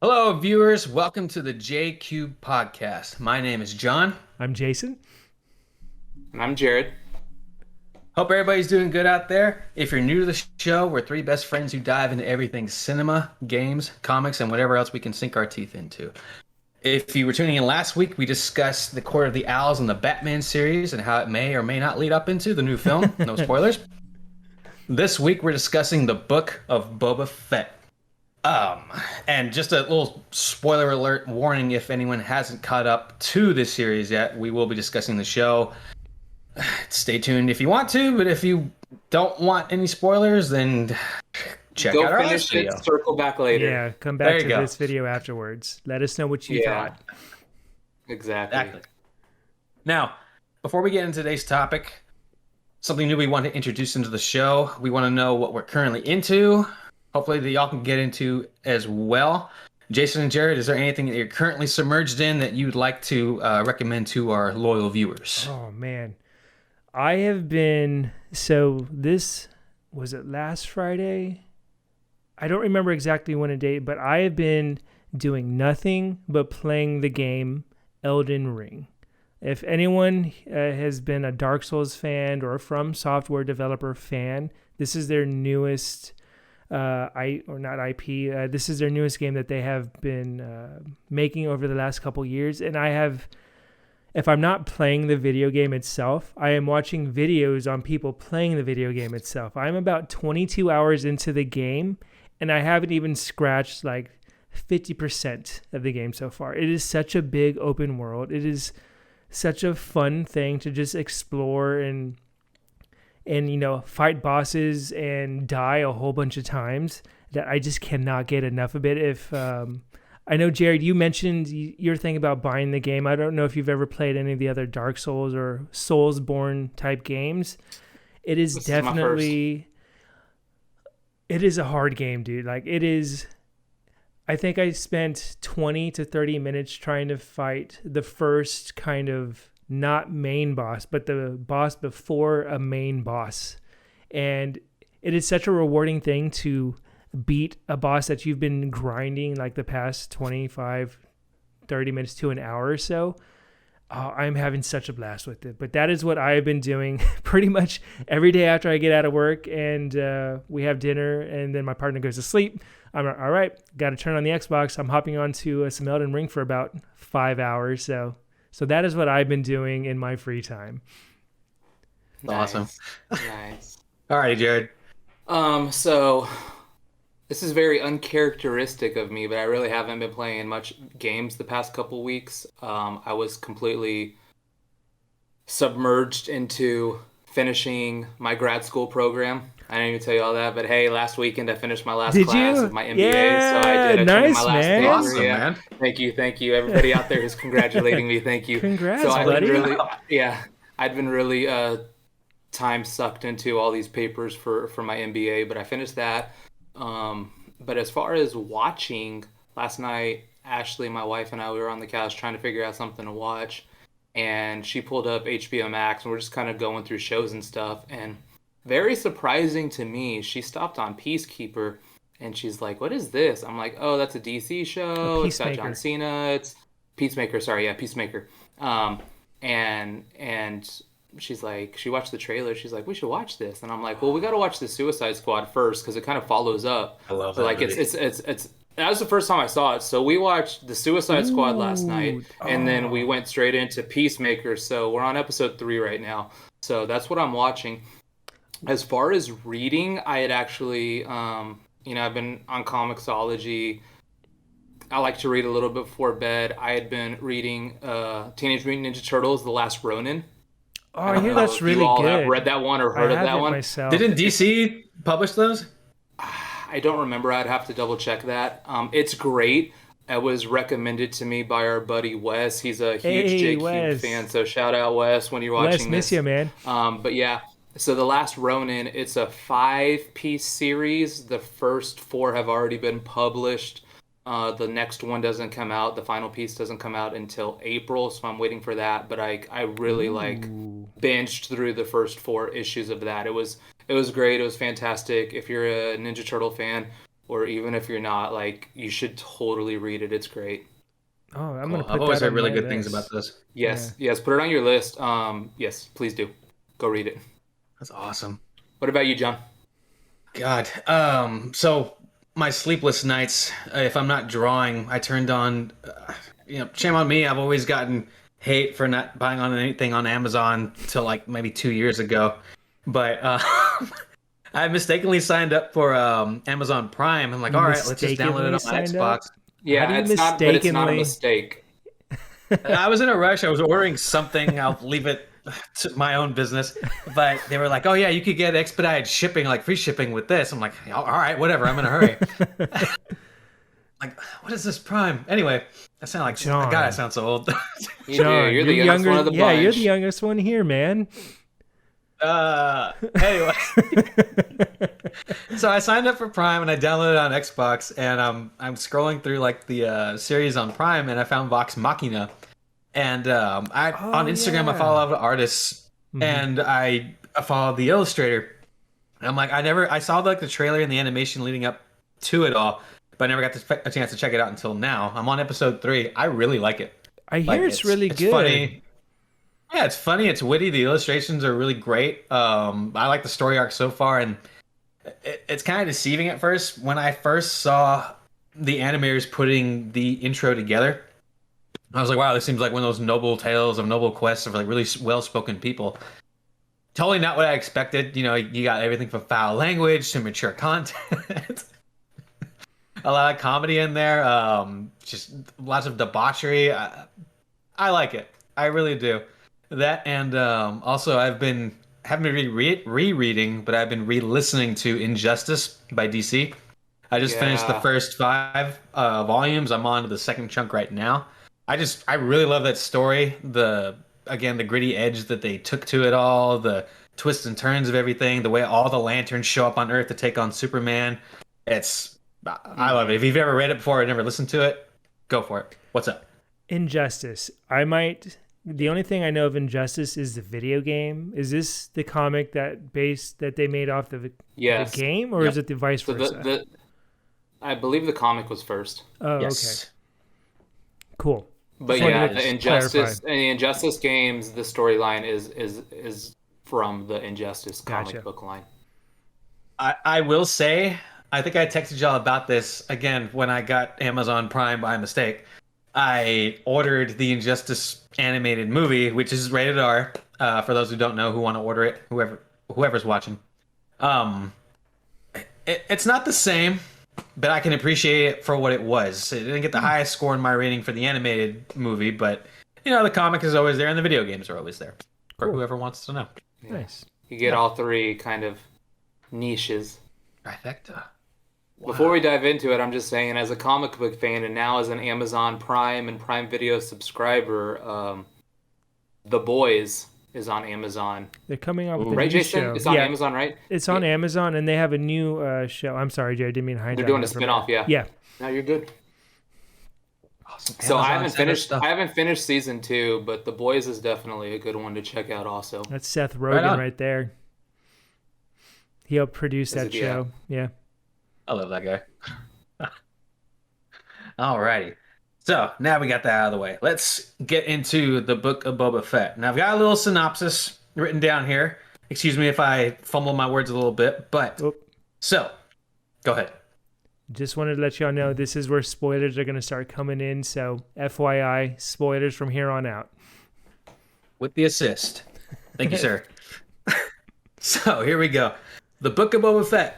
Hello, viewers. Welcome to the JCub podcast. My name is John. I'm Jason. And I'm Jared. Hope everybody's doing good out there. If you're new to the show, we're three best friends who dive into everything cinema, games, comics, and whatever else we can sink our teeth into. If you were tuning in last week, we discussed the Court of the Owls and the Batman series and how it may or may not lead up into the new film. No spoilers. This week, we're discussing the book of Boba Fett. And just a little spoiler alert warning if anyone hasn't caught up to this series yet, we will be discussing the show. Stay tuned if you want to, but if you don't want any spoilers, then check out our last video. Circle back later. Yeah, come back to this video afterwards. Let us know what you thought. Exactly. Now, before we get into today's topic, something new we want to introduce into the show. We want to know what we're currently into. Hopefully that y'all can get into as well. Jason and Jared, is there anything that you're currently submerged in that you'd like to recommend to our loyal viewers? Oh, man. I have been... So this... Was it last Friday? I don't remember exactly when a date, but I have been doing nothing but playing the game Elden Ring. If anyone has been a Dark Souls fan or a From Software developer fan, this is their newest... This is their newest game that they have been making over the last couple years. And if I'm not playing the video game itself, I am watching videos on people playing the video game itself. I'm about 22 hours into the game, and I haven't even scratched like 50% of the game so far. It is such a big open world. It is such a fun thing to just explore and fight bosses and die a whole bunch of times that I just cannot get enough of it. If I know, Jared, you mentioned your thing about buying the game. I don't know if you've ever played any of the other Dark Souls or Soulsborne type games. It is definitely, it is a hard game, dude. Like it is, I think I spent 20 to 30 minutes trying to fight the first kind of not main boss, but the boss before a main boss. And it is such a rewarding thing to beat a boss that you've been grinding like the past 25, 30 minutes to an hour or so. I'm having such a blast with it. But that is what I've been doing pretty much every day after I get out of work and we have dinner and then my partner goes to sleep. I'm like, all right, got to turn on the Xbox. I'm hopping on to some Elden Ring for about 5 hours. So that is what I've been doing in my free time. Awesome. Nice. All right, Jared. So this is very uncharacteristic of me, but I really haven't been playing much games the past couple weeks. I was completely submerged into finishing my grad school program. I didn't even tell you all that, but hey, last weekend I finished my last class of my MBA. Yeah, so I did. nice, my last man. paper. Awesome, yeah. man. Thank you. Everybody out there who's congratulating me, thank you. Congrats, so buddy. I'd been really time sucked into all these papers for my MBA, but I finished that. But as far as watching, last night, Ashley, my wife, and I, we were on the couch trying to figure out something to watch, and she pulled up HBO Max, and we're just kind of going through shows and stuff, and very surprising to me, she stopped on Peacekeeper, and she's like, what is this? I'm like, oh, that's a DC show. It's got John Cena. It's Peacemaker. Sorry, yeah, Peacemaker. And she's like, she watched the trailer. She's like, we should watch this. And I'm like, well, we got to watch the Suicide Squad first because it kind of follows up. I love so that like movie. it's that was the first time I saw it. So we watched the Suicide Squad last night, and then we went straight into Peacemaker. So we're on episode 3 right now. So that's what I'm watching. As far as reading, I had actually, I've been on Comixology. I like to read a little bit before bed. I had been reading Teenage Mutant Ninja Turtles: The Last Ronin. Oh, I hear that's really you all good. have read that one or heard of that one? Myself. Didn't DC publish those? I don't remember. I'd have to double check that. It's great. It was recommended to me by our buddy Wes. He's a huge JCub fan, so shout out Wes when you're watching this. Wes, miss you, man. But yeah, so The Last Ronin, it's a 5-piece series. The first 4 have already been published. The next one doesn't come out. The final piece doesn't come out until April, so I'm waiting for that. But I really binged through the first 4 issues of that. It was great. It was fantastic. If you're a Ninja Turtle fan, or even if you're not, like, you should totally read it. It's great. Oh, I'm Cool. gonna I've put always that heard on really my good things about list. this. Yeah. Yes, put it on your list. Yes, please do. Go read it. That's awesome. What about you, John? God. So my sleepless nights, if I'm not drawing, I turned on, shame on me. I've always gotten hate for not buying on anything on Amazon till like maybe 2 years ago. But I mistakenly signed up for Amazon Prime. I'm like, You all right, let's just download it mistakenly on my signed Xbox. up? How do Yeah, you it's not, but it's not a mistakenly? mistake. I was in a rush. I was ordering something. I'll leave it to my own business. But they were like, "Oh yeah, you could get expedited shipping, like free shipping with this." I'm like, "All right, whatever. I'm in a hurry." Like, what is this Prime? Anyway, I sound like God. I John. sound so old. You do. John, You're the you're youngest younger. one of the Yeah, you're bunch. the youngest one here, man. Anyway, so I signed up for Prime and I downloaded it on Xbox, and I'm scrolling through like the series on Prime, and I found Vox Machina, and I Oh, on Instagram I yeah. follow a lot of artists, and I follow the illustrator. And I'm like, I saw like the trailer and the animation leading up to it all, but I never got a chance to check it out until now. I'm on episode 3. I really like it. I hear Like it's really good. funny. Yeah, it's funny. It's witty. The illustrations are really great. I like the story arc so far, and it's kind of deceiving at first. When I first saw the animators putting the intro together, I was like, "Wow, this seems like one of those noble tales of noble quests of like really well-spoken people." Totally not what I expected. You got everything from foul language to mature content. A lot of comedy in there. Just lots of debauchery. I like it. I really do. That and also haven't been rereading, but I've been re-listening to Injustice by DC. I just finished the Yeah. first 5 volumes. I'm on to the second chunk right now. I really love that story. The gritty edge that they took to it all, the twists and turns of everything, the way all the lanterns show up on Earth to take on Superman. I love it. If you've ever read it before or never listened to it, go for it. What's up? Injustice. The only thing I know of Injustice is the video game. Is this the comic that they made off the Yes. game, or Yep. is it the vice So versa? I believe the comic was first. Oh, Yes. okay. Cool. But Just wanted yeah, to the Injustice games, the storyline is from the Injustice comic Gotcha. book line. I will say, I think I texted y'all about this again when I got Amazon Prime by mistake. I ordered the Injustice animated movie, which is rated R. For those who don't know, who want to order it, whoever's watching. It's not the same, but I can appreciate it for what it was. It didn't get the highest score in my rating for the animated movie, but the comic is always there, and the video games are always there for Cool. whoever wants to know. Yeah. Nice. You get all 3 kind of niches. Trifecta. Before we dive into it, I'm just saying, as a comic book fan and now as an Amazon Prime and Prime Video subscriber, The Boys is on Amazon. They're coming out with a Right, new Jason? show. It's on Yeah, Amazon, right? it's on Amazon, and they have a new show. I'm sorry, Jay, I didn't mean to hide They're that doing a information. spinoff, yeah. Yeah. No, you're good. Awesome. So I Amazon haven't sent us finished. stuff. I haven't finished season 2, but The Boys is definitely a good one to check out. Also, That's Seth Rogen on. right there. He helped produce Is that it? Yeah. show. Yeah. I love that guy. Alrighty. So now we got that out of the way. Let's get into the book of Boba Fett. Now I've got a little synopsis written down here. Excuse me if I fumble my words a little bit, but Oh, so go ahead. just wanted to let y'all know this is where spoilers are going to start coming in. So FYI, spoilers from here on out. With the assist. Thank you, sir. So here we go. The book of Boba Fett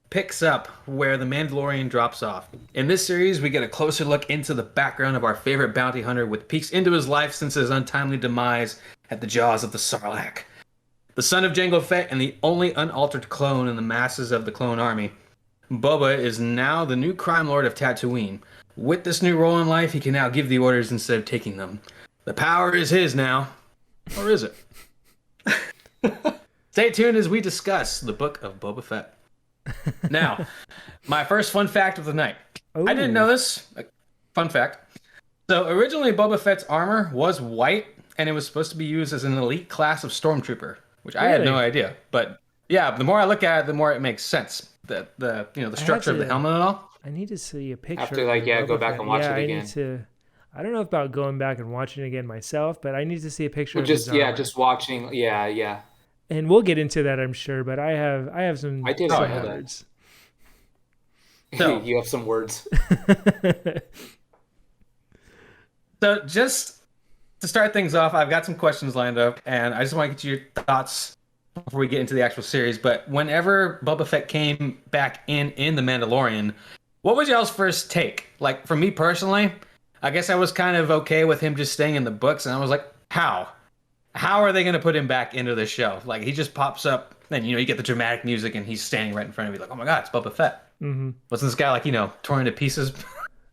picks up where the Mandalorian drops off. In this series, we get a closer look into the background of our favorite bounty hunter with peeks into his life since his untimely demise at the jaws of the Sarlacc. The son of Jango Fett and the only unaltered clone in the masses of the clone army, Boba is now the new crime lord of Tatooine. With this new role in life, he can now give the orders instead of taking them. The power is his now. Or is it? Stay tuned as we discuss the book of Boba Fett. Now, my first fun fact of the night. I didn't know this. Fun fact. So originally Boba Fett's armor was white, and it was supposed to be used as an elite class of stormtrooper, which I had no Really? idea. But Yeah, the more I look at it, the more it makes sense. The the I have structure of the to. helmet and all. I need to see a Have picture to of like, the yeah, go Boba back Fett. and watch Yeah, it I need again. to. I don't know about going back and watching it again myself, but I need to see a picture Well, of his just yeah, armor. just watching. Yeah, yeah. And we'll get into that, I'm sure. But I have I some didn't Oh some know yeah. that. words. So You have some words. so just to start things off, I've got some questions lined up, and I just want to get your thoughts before we get into the actual series. But whenever Boba Fett came back in the Mandalorian, what was y'all's first take? Like for me personally, I guess I was kind of okay with him just staying in the books, and I was like, how? How are they going to put him back into the show? Like he just pops up, and you get the dramatic music, and he's standing right in front of you, like, oh my god, it's Boba Fett. hmm Wasn't this guy like torn to pieces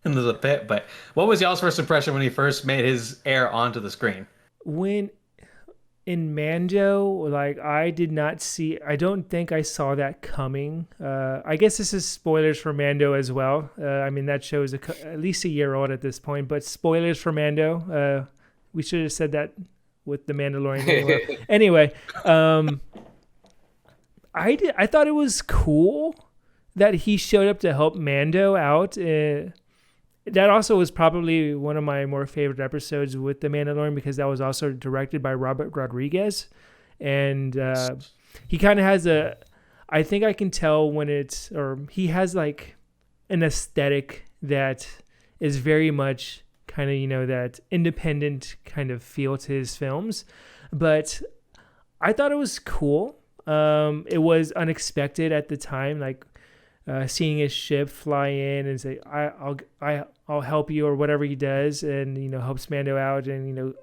into the pit? But what was y'all's first impression when he first made his air onto the screen? When in Mando, like I did not see. I don't think I saw that coming. I guess this is spoilers for Mando as well. I mean that show is at least a year old at this point, but spoilers for Mando. We should have said that with the Mandalorian anyway. I thought it was cool that he showed up to help Mando out. That also was probably one of my more favorite episodes with The Mandalorian because that was also directed by Robert Rodriguez. And he kind of has I think I can tell when he has like an aesthetic that is very much kind of, that independent kind of feel to his films. But I thought it was cool. It was unexpected at the time, like seeing his ship fly in and say, I'll help you or whatever he does, and helps Mando out, and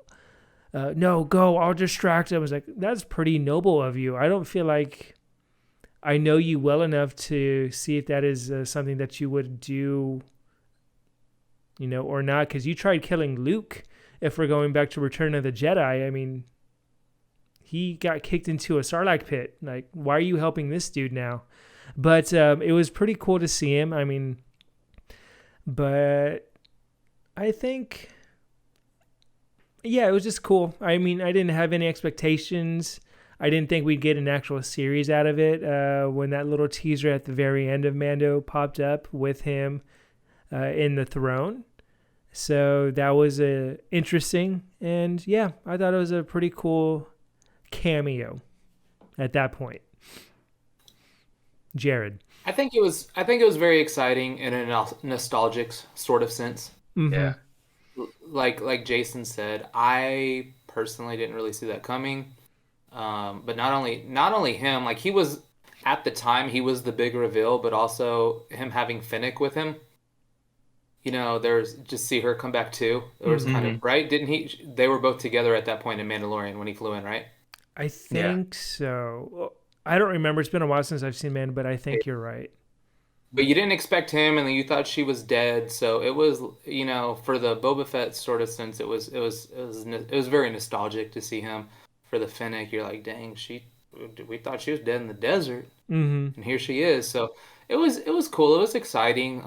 no, go, I'll distract him. I was like, that's pretty noble of you. I don't feel like I know you well enough to see if that is something that you would do, or not, because you tried killing Luke. If we're going back to Return of the Jedi, I mean, he got kicked into a Sarlacc pit. Like, why are you helping this dude now? But it was pretty cool to see him. I mean, but I think, yeah, it was just cool. I mean, I didn't have any expectations. I didn't think we'd get an actual series out of it. When that little teaser at the very end of Mando popped up with him in the throne. So that was interesting. And yeah, I thought it was a pretty cool cameo at that point. Jared. I think it was very exciting in a nostalgic sort of sense. Mm-hmm. Yeah. Like Jason said, I personally didn't really see that coming. But not only him, like he was at the time he was the big reveal, but also him having Finnick with him. There's just see her come back too. It was kind of right. Didn't he? They were both together at that point in Mandalorian when he flew in, right? I think so. Well, I don't remember. It's been a while since I've seen Man, but I think you're right. But you didn't expect him, and then you thought she was dead. So it was, for the Boba Fett sort of sense, it was very nostalgic to see him. For the Finnick, you're like, dang, we thought she was dead in the desert, and here she is. So it was cool. It was exciting.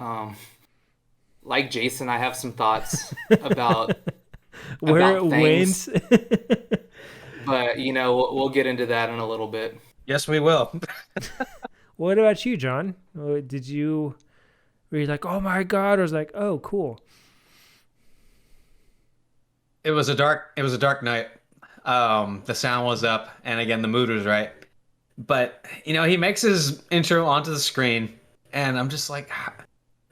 Like Jason, I have some thoughts about where about it things, went. but we'll get into that in a little bit. Yes, we will. What about you, John? Were you like, oh my god, or was like, oh cool? It was a dark night. The sound was up, and again, the mood was right. But he makes his intro onto the screen, and I'm just like,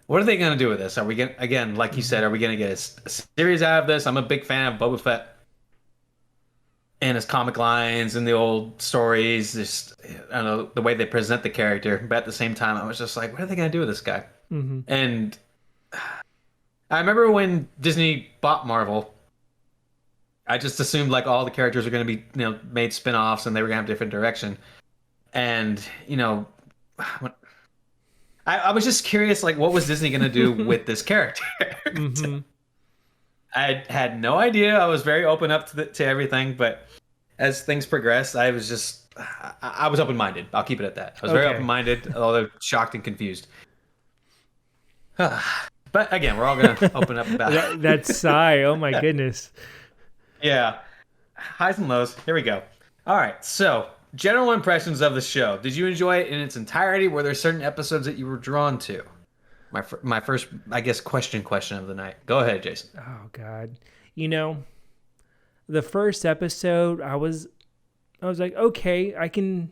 what are they gonna do with this? Are we gonna, again, like you said, are we gonna get a series out of this? I'm a big fan of Boba Fett and his comic lines and the old stories, just I don't know the way they present the character. But at the same time, I was just like, what are they gonna do with this guy? Mm-hmm. And I remember when Disney bought Marvel, I just assumed like all the characters were going to be made spin-offs and they were going to have different direction. And I was just curious, like, what was Disney going to do with this character? Mm-hmm. I had no idea. I was very open up to everything, but as things progressed, I was open-minded. I'll keep it at that. I was very open-minded, although shocked and confused. But again, we're all going to open up about that sigh. Oh my goodness. Yeah. Highs and lows. Here we go. All right. So General impressions of the show. Did you enjoy it in its entirety? Were there certain episodes that you were drawn to? My first, I guess, question of the night. Go ahead, Jason. Oh God, you know, the first episode, I was like, okay, I can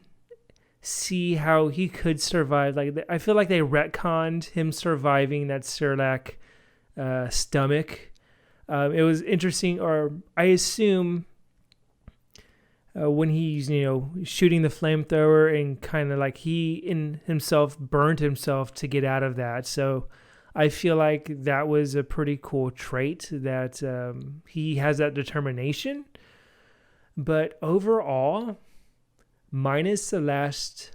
see how he could survive. Like, I feel like they retconned him surviving that Sarlacc stomach. It was interesting, or I assume when he's shooting the flamethrower and kind of like he in himself burned himself to get out of that. So I feel like that was a pretty cool trait that he has that determination. But overall, minus let's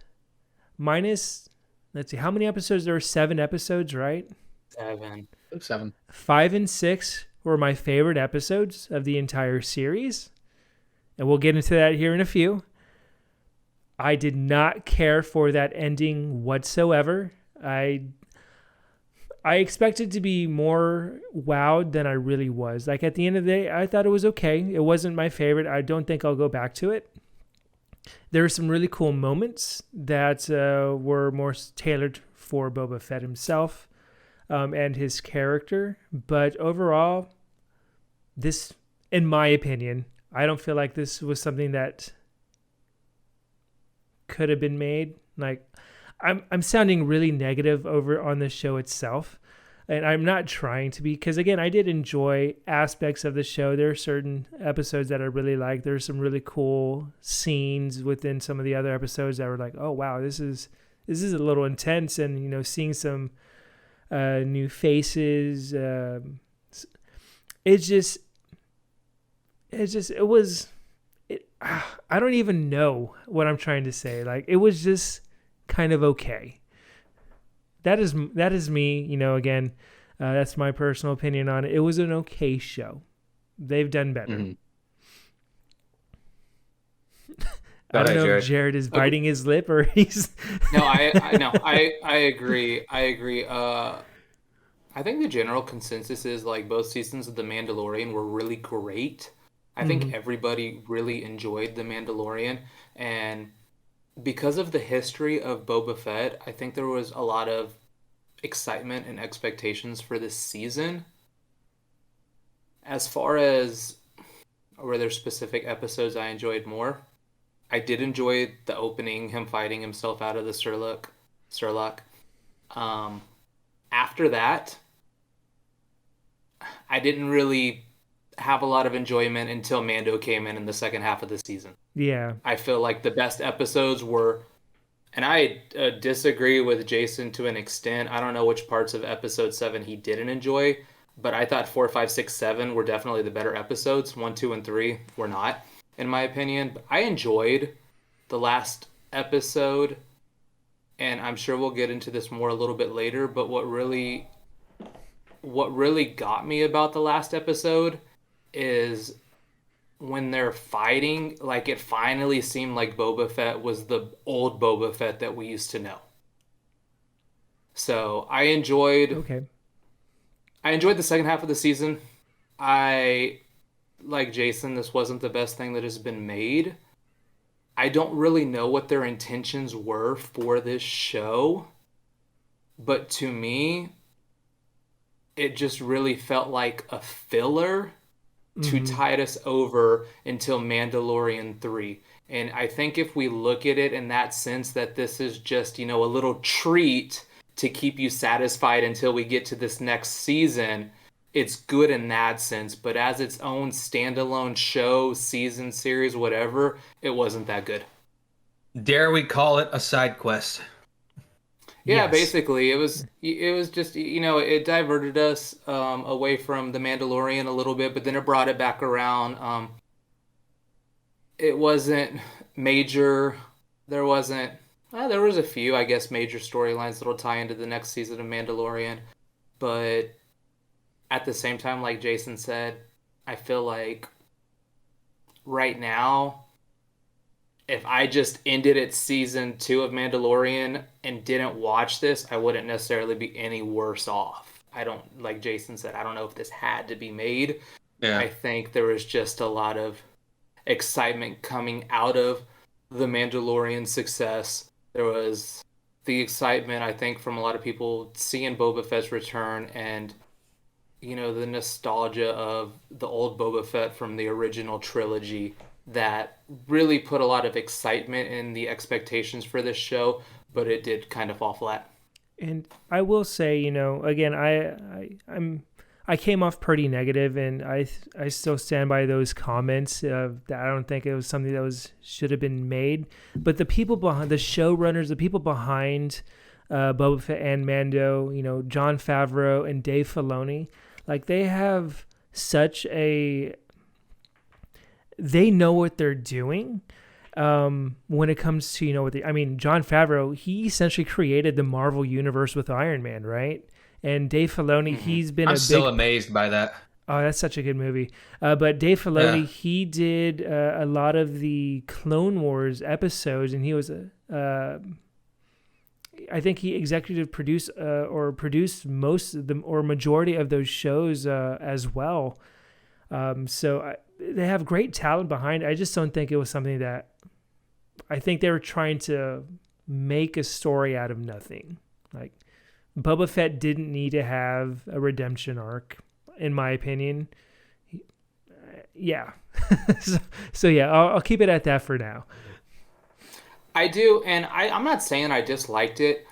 see, how many episodes? There were 7 episodes, right? 7. 5 and 6 were my favorite episodes of the entire series. And we'll get into that here in a few. I did not care for that ending whatsoever. I expected to be more wowed than I really was. Like, at the end of the day, I thought it was okay. It wasn't my favorite. I don't think I'll go back to it. There were some really cool moments that were more tailored for Boba Fett himself and his character. But overall, this, in my opinion, I don't feel like this was something that could have been made. Like, I'm sounding really negative over on the show itself, and I'm not trying to be, because again, I did enjoy aspects of the show. There are certain episodes that I really like. There's some really cool scenes within some of the other episodes that were like, oh wow, this is a little intense, and seeing some new faces. I don't even know what I'm trying to say. Like, it was just kind of okay. That is me, again, that's my personal opinion on it. It was an okay show. They've done better. Mm-hmm. I don't know if Jared is biting his lip or he's No, I agree. I think the general consensus is like both seasons of The Mandalorian were really great. I think everybody really enjoyed The Mandalorian, and because of the history of Boba Fett, I think there was a lot of excitement and expectations for this season. As far as were there specific episodes I enjoyed more, I did enjoy the opening, him fighting himself out of the Sarlacc. After that, I didn't really have a lot of enjoyment until Mando came in the second half of the season. Yeah. I feel like the best episodes were, and I disagree with Jason to an extent. I don't know which parts of episode 7 he didn't enjoy, but I thought 4, 5, 6, 7 were definitely the better episodes. 1, 2, and 3 were not, in my opinion. But I enjoyed the last episode, and I'm sure we'll get into this more a little bit later, but what really got me about the last episode is when they're fighting, like, it finally seemed like Boba Fett was the old Boba Fett that we used to know. So I enjoyed the second half of the season. Like Jason, this wasn't the best thing that has been made. I don't really know what their intentions were for this show, but to me, it just really felt like a filler to tide us over until Mandalorian 3. And I think if we look at it in that sense, that this is just, a little treat to keep you satisfied until we get to this next season, it's good in that sense. But as its own standalone show, season, series, whatever, it wasn't that good. Dare we call it a side quest? Yeah, Yes. basically, it was just, it diverted us away from The Mandalorian a little bit, but then it brought it back around. It wasn't major. There was a few, I guess, major storylines that'll tie into the next season of Mandalorian, but at the same time, like Jason said, I feel like right now, if I just ended at season 2 of Mandalorian and didn't watch this, I wouldn't necessarily be any worse off. I don't, like Jason said, I don't know if this had to be made. Yeah. I think there was just a lot of excitement coming out of the Mandalorian success. There was the excitement, I think, from a lot of people seeing Boba Fett's return, and the nostalgia of the old Boba Fett from the original trilogy that really put a lot of excitement in the expectations for this show, but it did kind of fall flat. And I will say, again, I came off pretty negative, and I still stand by those comments that I don't think it was something that should have been made. But the people behind the showrunners, the people behind Boba Fett and Mando, Jon Favreau and Dave Filoni, like they have they know what they're doing. When it comes to Jon Favreau, he essentially created the Marvel universe with Iron Man, right? And Dave Filoni, he's been I'm still amazed by that. Oh, that's such a good movie. But Dave Filoni, he did a lot of the Clone Wars episodes, and he was I think he executive produced or produced most of them or majority of those shows as well. So they have great talent behind it. I just don't think it was something that I think they were trying to make a story out of nothing. Like Boba Fett didn't need to have a redemption arc, in my opinion. Yeah. so yeah, I'll keep it at that for now. I do, and I'm not saying I disliked it.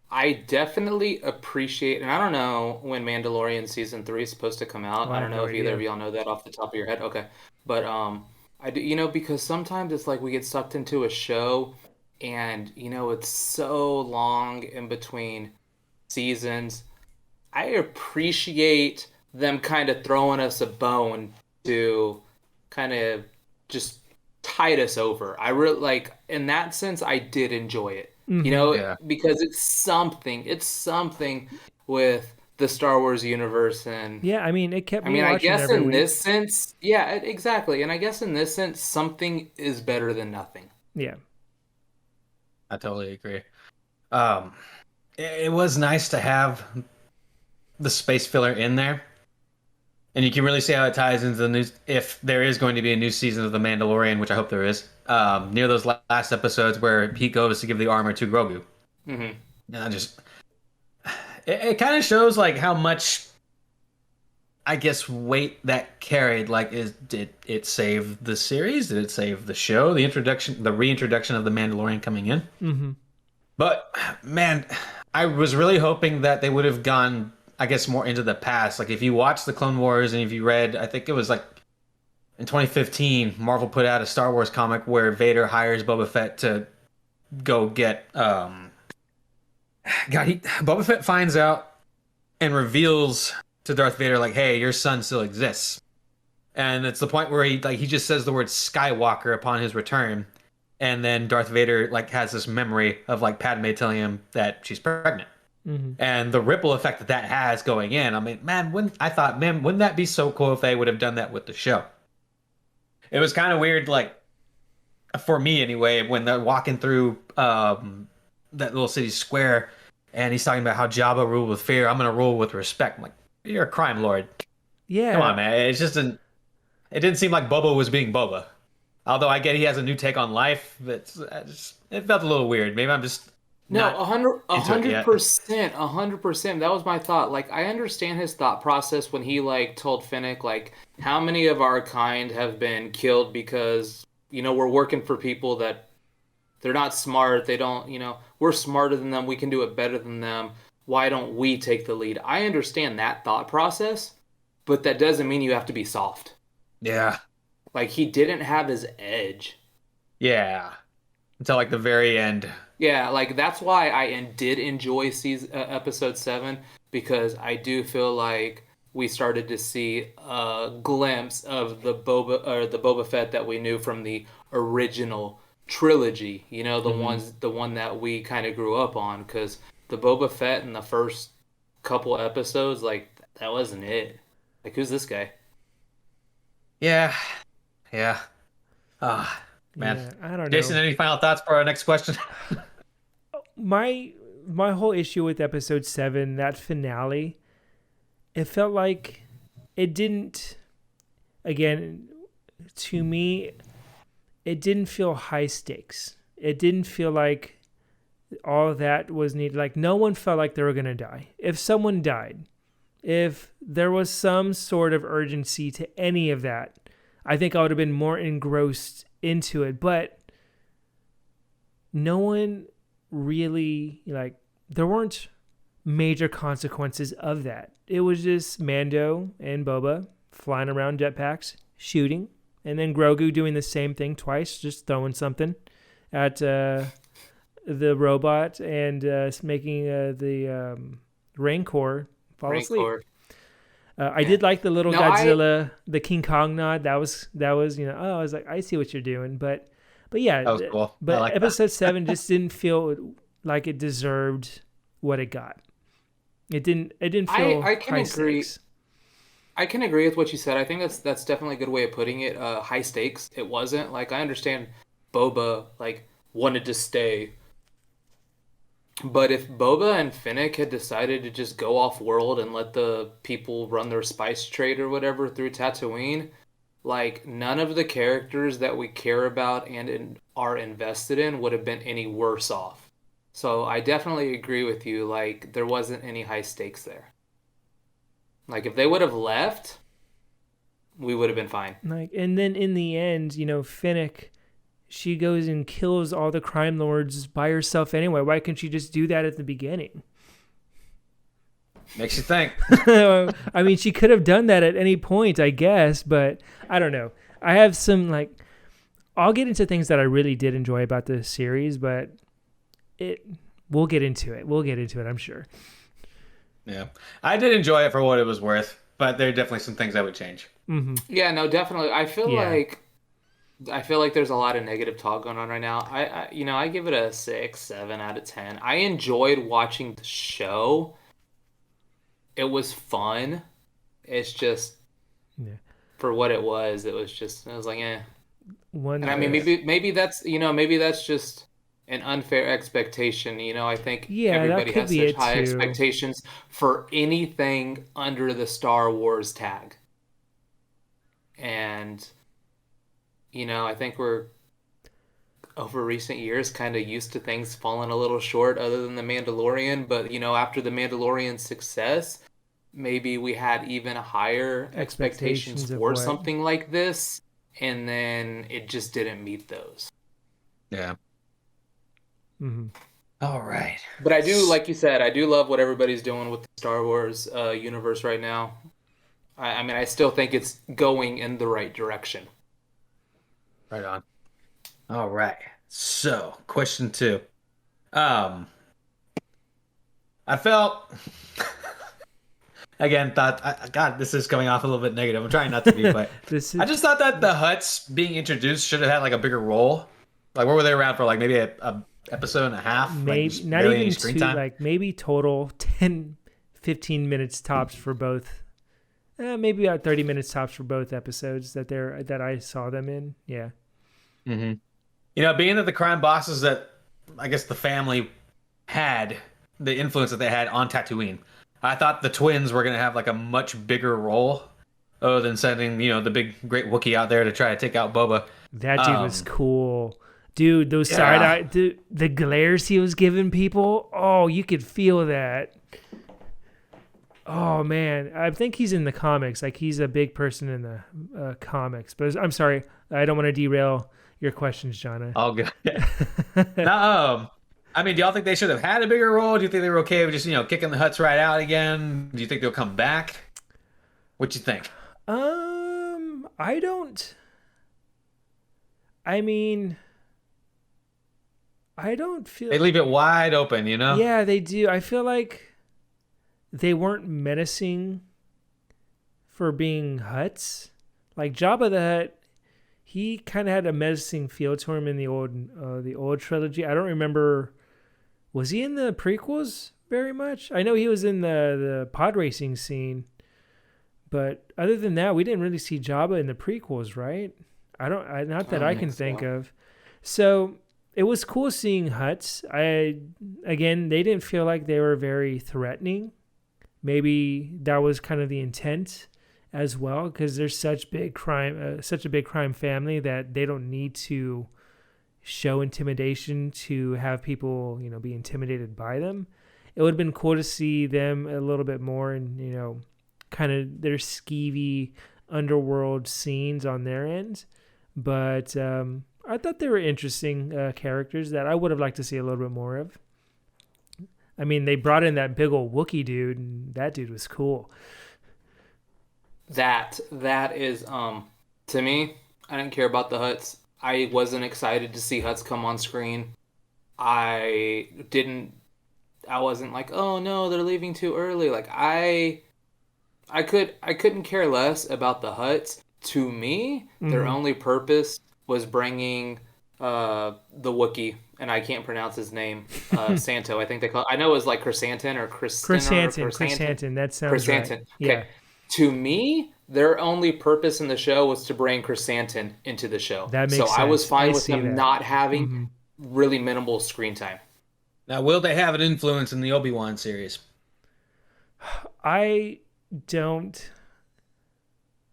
I definitely appreciate, and I don't know when Mandalorian season 3 is supposed to come out. I don't know if either of y'all know that off the top of your head. Okay, but I do, because sometimes it's like we get sucked into a show, and it's so long in between seasons. I appreciate them kind of throwing us a bone to kind of just tide us over. I really like, in that sense, I did enjoy it. Because it's something with the Star Wars universe, and it kept me I watching guess every in week. this sense, exactly. And I guess in this sense, something is better than nothing. Yeah, I totally agree. It was nice to have the space filler in there. And you can really see how it ties into the news. If there is going to be a new season of The Mandalorian, which I hope there is, near those last episodes where Pete goes to give the armor to Grogu. Mm-hmm. And it kind of shows like how much, I guess, weight that carried. Like, did it save the series? Did it save the show? The reintroduction of the Mandalorian coming in. Mm-hmm. But man, I was really hoping that they would have gone, I guess, more into the past. Like if you watch the Clone Wars and if you read, I think it was like in 2015, Marvel put out a Star Wars comic where Vader hires Boba Fett to go get Boba Fett finds out and reveals to Darth Vader like, "Hey, your son still exists." And it's the point where he just says the word Skywalker upon his return, and then Darth Vader has this memory of Padme telling him that she's pregnant. Mm-hmm. And the ripple effect that has going in. I mean, man, wouldn't that be so cool if they would have done that with the show? It was kind of weird, for me anyway, when they're walking through that little city square, and he's talking about how Jabba ruled with fear. I'm going to rule with respect. I'm like, you're a crime lord. Yeah. Come on, man. It didn't seem like Boba was being Boba. Although I get he has a new take on life, but it felt a little weird. Maybe I'm just... No, 100%, 100%. That was my thought. I understand his thought process when he told Fennec how many of our kind have been killed because we're working for people that they're not smart. They don't, we're smarter than them. We can do it better than them. Why don't we take the lead? I understand that thought process, but that doesn't mean you have to be soft. Yeah. He didn't have his edge. Yeah. Until the very end. Yeah, that's why I did enjoy episode 7, because I do feel like we started to see a glimpse of the Boba Fett that we knew from the original trilogy. The one that we kind of grew up on, because the Boba Fett in the first couple episodes, that wasn't it. Who's this guy? Yeah. Man, yeah, I don't know. Jason, any final thoughts for our next question? My whole issue with episode 7, that finale, it felt like it didn't. Again, to me, it didn't feel high stakes. It didn't feel like all of that was needed. Like no one felt like they were going to die. If someone died, if there was some sort of urgency to any of that, I think I would have been more engrossed into it. But no one really, like, there weren't major consequences of that. It was just Mando and Boba flying around jetpacks, shooting, and then Grogu doing the same thing twice, just throwing something at the robot and making the Rancor fall asleep. I did like the little Godzilla, the King Kong nod. That was I was like, I see what you're doing, but yeah, that was cool. But like Episode 7 just didn't feel like it deserved what it got. It didn't feel I can high agree. stakes. I can agree with what you said. I think that's definitely a good way of putting it. High stakes. It wasn't. Like, I understand Boba like wanted to stay, but if Boba and Fennec had decided to just go off world and let the people run their spice trade or whatever through Tatooine, like, none of the characters that we care about and are invested in would have been any worse off. So I definitely agree with you. Like, there wasn't any high stakes there. Like, if they would have left, we would have been fine. Like, and then in the end, Fennec, she goes and kills all the crime lords by herself anyway. Why couldn't she just do that at the beginning? Makes you think. I mean, she could have done that at any point, I guess, but I don't know. I have some, like, I'll get into things that I really did enjoy about this series, but we'll get into it. I'm sure. Yeah. I did enjoy it for what it was worth, but there are definitely some things I would change. Mm-hmm. Yeah, no, definitely. I feel like there's a lot of negative talk going on right now. I give it a 6, 7 out of 10. I enjoyed watching the show. It was fun. It's just for what it was like, eh. And I mean, maybe that's just an unfair expectation. I think everybody has such high expectations for anything under the Star Wars tag. And I think we're over recent years kind of used to things falling a little short other than The Mandalorian. But, after The Mandalorian's success, maybe we had even higher expectations for something like this. And then it just didn't meet those. Yeah. Mm-hmm. All right. But I do, like you said, I do love what everybody's doing with the Star Wars universe right now. I mean, I still think it's going in the right direction. Right on. All right. So, question 2. I felt again God, this is coming off a little bit negative. I'm trying not to be, but I just thought that the Hutts being introduced should have had like a bigger role. Like, what were they around for? Like maybe a episode and a half? Maybe like, not even screen time? Like maybe total 10, 15 minutes tops for both. Maybe about 30 minutes tops for both episodes that I saw them in. Yeah. Mm-hmm. Being that the crime bosses that I guess the family had, the influence that they had on Tatooine, I thought the twins were going to have like a much bigger role other than sending, the big great Wookiee out there to try to take out Boba. That dude was cool. Dude, those side eye, the glares he was giving people, oh, you could feel that. Oh, man. I think he's in the comics. Like, he's a big person in the comics. But I'm sorry. I don't want to derail your questions, Jonna. All good. Now, I mean, do y'all think they should have had a bigger role? Do you think they were okay with just, kicking the Hutts right out again? Do you think they'll come back? What you think? I don't. I mean, I don't feel... They leave it wide open, Yeah, they do. I feel like they weren't menacing for being Hutts. Like Jabba the Hutt, he kind of had a menacing feel to him in the old trilogy. I don't remember. Was he in the prequels very much? I know he was in the pod racing scene, but other than that, we didn't really see Jabba in the prequels, right? Not that I can think of. So it was cool seeing Hutts. Again, they didn't feel like they were very threatening. Maybe that was kind of the intent as well, because there's such a big crime family that they don't need to show intimidation to have people, be intimidated by them. It would have been cool to see them a little bit more and, kind of their skeevy underworld scenes on their end. But I thought they were interesting characters that I would have liked to see a little bit more of. I mean, they brought in that big old Wookiee dude, and that dude was cool. That is to me, I didn't care about the Hutts. I wasn't excited to see Hutts come on screen. I wasn't like, oh no, they're leaving too early. Like I couldn't care less about the Hutts. To me, their only purpose was bringing the Wookiee, and I can't pronounce his name, Santo. I think they call. I know it was like Chrysanthemum or Chrysanthemum. That sounds Chrysanthemum. right. Okay. Yeah. To me, their only purpose in the show was to bring Chrysanthemum into the show. That makes so sense. I was fine with see them that. not having really minimal screen time. Now, will they have an influence in the Obi-Wan series? I don't.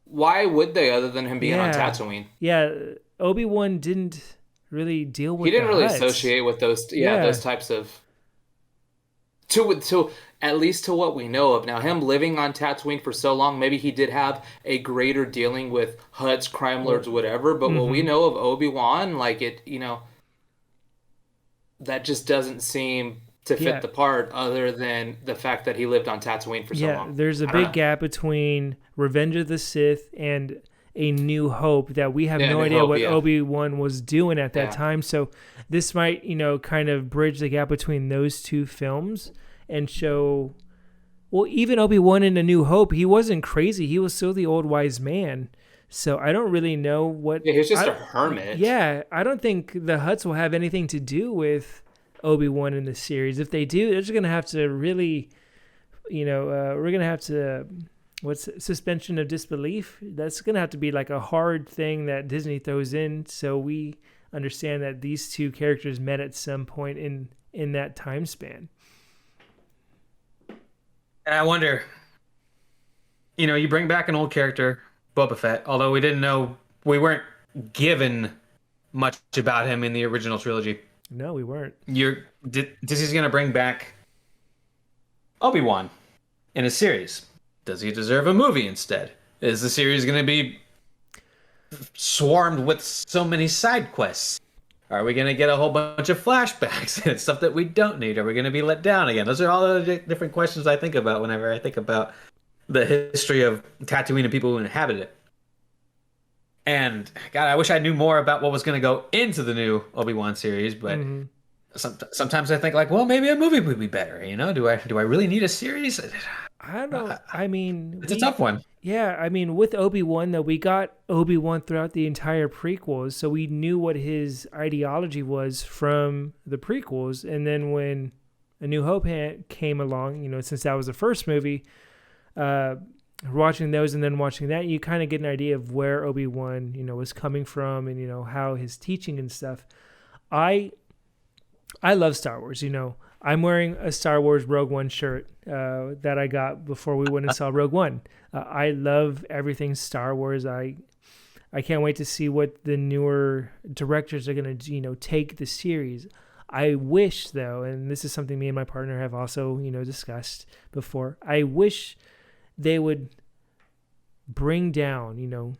Why would they, other than him being on Tatooine? Yeah, Obi-Wan didn't really deal with. He didn't really Hutts. associate with those. Those types of. To at least to what we know of now, him living on Tatooine for so long, maybe he did have a greater dealing with Hutts, crime lords, whatever. But what we know of Obi-Wan, like it, that just doesn't seem to fit the part, other than the fact that he lived on Tatooine for so long. Yeah, there's a big gap between Revenge of the Sith and A New Hope that we have no idea what Obi-Wan was doing at that time. So this might, kind of bridge the gap between those two films and show, well, even Obi-Wan in A New Hope, he wasn't crazy. He was still the old wise man. So I don't really know what... Yeah, he was just a hermit. Yeah, I don't think the Hutts will have anything to do with Obi-Wan in the series. If they do, they're just going to have to really, we're going to have to... What's suspension of disbelief? That's going to have to be like a hard thing that Disney throws in, so we understand that these two characters met at some point in that time span. And I wonder, you bring back an old character, Boba Fett, although we weren't given much about him in the original trilogy. No, we weren't. Disney's going to bring back Obi-Wan in a series. Does he deserve a movie instead? Is the series going to be swarmed with so many side quests? Are we going to get a whole bunch of flashbacks and stuff that we don't need? Are we going to be let down again? Those are all the different questions I think about whenever I think about the history of Tatooine and people who inhabit it. And, God, I wish I knew more about what was going to go into the new Obi-Wan series, but sometimes I think, like, well, maybe a movie would be better, Do I really need a series? I don't. I mean, it's a tough one. Yeah, I mean, with Obi-Wan, though, we got Obi-Wan throughout the entire prequels, so we knew what his ideology was from the prequels. And then when A New Hope came along, since that was the first movie, watching those and then watching that, you kind of get an idea of where Obi-Wan, was coming from and, how his teaching and stuff. I love Star Wars, I'm wearing a Star Wars Rogue One shirt that I got before we went and saw Rogue One. I love everything Star Wars. I can't wait to see what the newer directors are going to, take the series. I wish, though, and this is something me and my partner have also, discussed before, I wish they would bring down,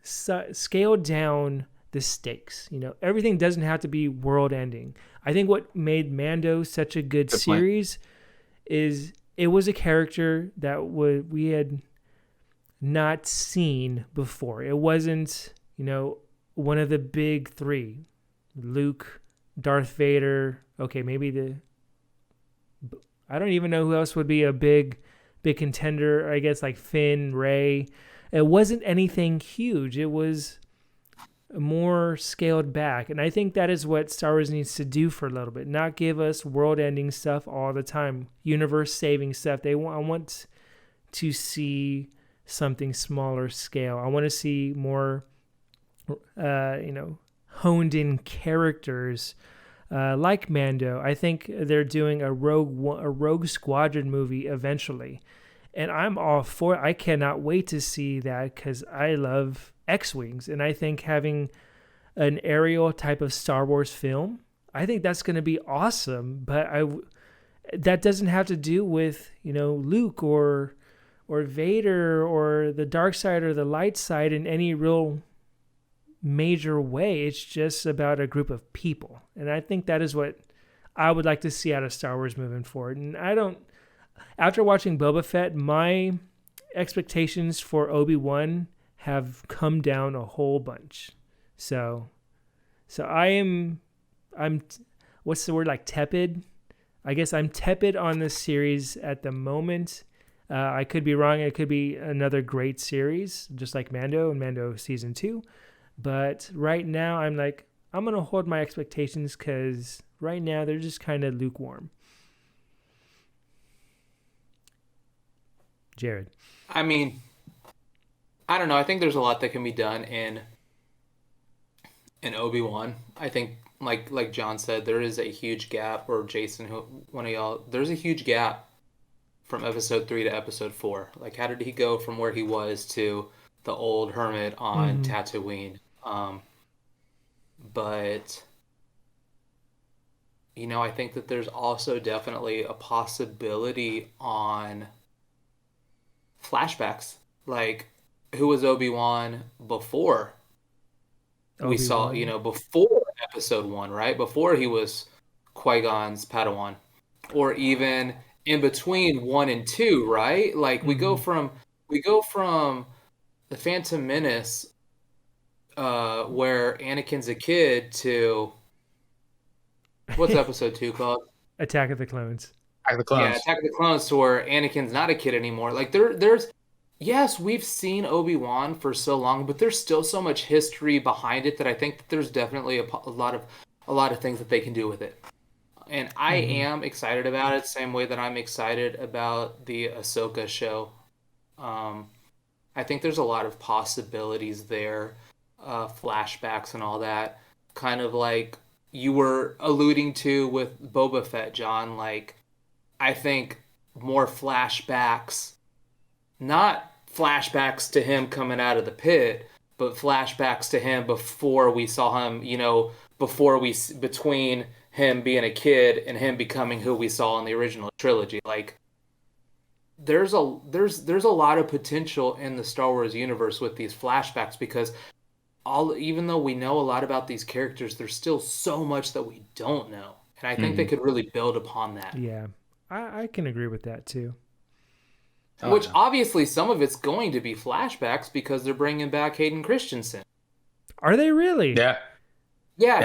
scale down the stakes. Everything doesn't have to be world ending. I think what made Mando such a good series is it was a character that we had not seen before. It wasn't, one of the big three. Luke, Darth Vader, okay, maybe I don't even know who else would be a big contender, I guess, like Finn, Rey. It wasn't anything huge. It was more scaled back, and I think that is what Star Wars needs to do for a little bit. Not give us world-ending stuff all the time, universe-saving stuff. I want to see something smaller scale. I want to see more, honed-in characters like Mando. I think they're doing a Rogue Squadron movie eventually, and I'm all for it. I cannot wait to see that because I love X-Wings, and I think having an aerial type of Star Wars film, I think that's going to be awesome. But that doesn't have to do with, Luke or Vader or the dark side or the light side in any real major way. It's just about a group of people. And I think that is what I would like to see out of Star Wars moving forward. And after watching Boba Fett, my expectations for Obi-Wan have come down a whole bunch. So I'm what's the word, like tepid? I guess I'm tepid on this series at the moment. I could be wrong. It could be another great series, just like Mando and Mando Season 2. But right now, I'm going to hold my expectations because right now they're just kind of lukewarm. Jared. I mean, I don't know. I think there's a lot that can be done in Obi-Wan. I think, like John said, there is a huge gap, or Jason, one of y'all, there's a huge gap from episode 3 to episode 4. Like, how did he go from where he was to the old hermit on Tatooine? But, I think that there's also definitely a possibility on flashbacks. Like, who was Obi-Wan before we saw, before episode 1, right? Before he was Qui-Gon's Padawan, or even in between 1 and 2, right? Like, we go from the Phantom Menace, where Anakin's a kid, to what's episode 2 called? Attack of the Clones. Attack of the Clones. Yeah, Attack of the Clones, to where Anakin's not a kid anymore. Like, there's yes, we've seen Obi-Wan for so long, but there's still so much history behind it that I think that there's definitely a lot of things that they can do with it. And I am excited about it, same way that I'm excited about the Ahsoka show. I think there's a lot of possibilities there, flashbacks and all that. Kind of like you were alluding to with Boba Fett, John. Like, I think more flashbacks, not flashbacks to him coming out of the pit, but flashbacks to him before we saw him, between him being a kid and him becoming who we saw in the original trilogy. Like, there's a lot of potential in the Star Wars universe with these flashbacks, because even though we know a lot about these characters, there's still so much that we don't know. And I think they could really build upon that. Yeah, I can agree with that too. Which obviously some of it's going to be flashbacks because they're bringing back Hayden Christensen. Are they really? Yeah,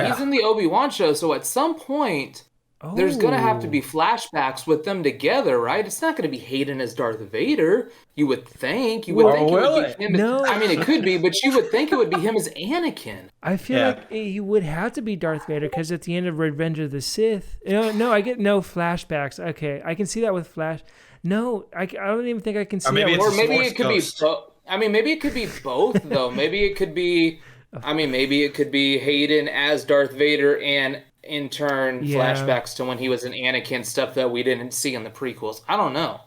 he's in the Obi-Wan show. So at some point, there's going to have to be flashbacks with them together, right? It's not going to be Hayden as Darth Vader. You would think. You would think it would be him. No. I mean, it could be, but you would think it would be him as Anakin. I feel like he would have to be Darth Vader because at the end of Revenge of the Sith, no, I get no flashbacks. Okay, I can see that with Flash. No, I don't even think I can see that. Or maybe it could be both. I mean, maybe it could be both, though. Maybe it could be Hayden as Darth Vader, and in turn flashbacks to when he was an Anakin, stuff that we didn't see in the prequels. I don't know.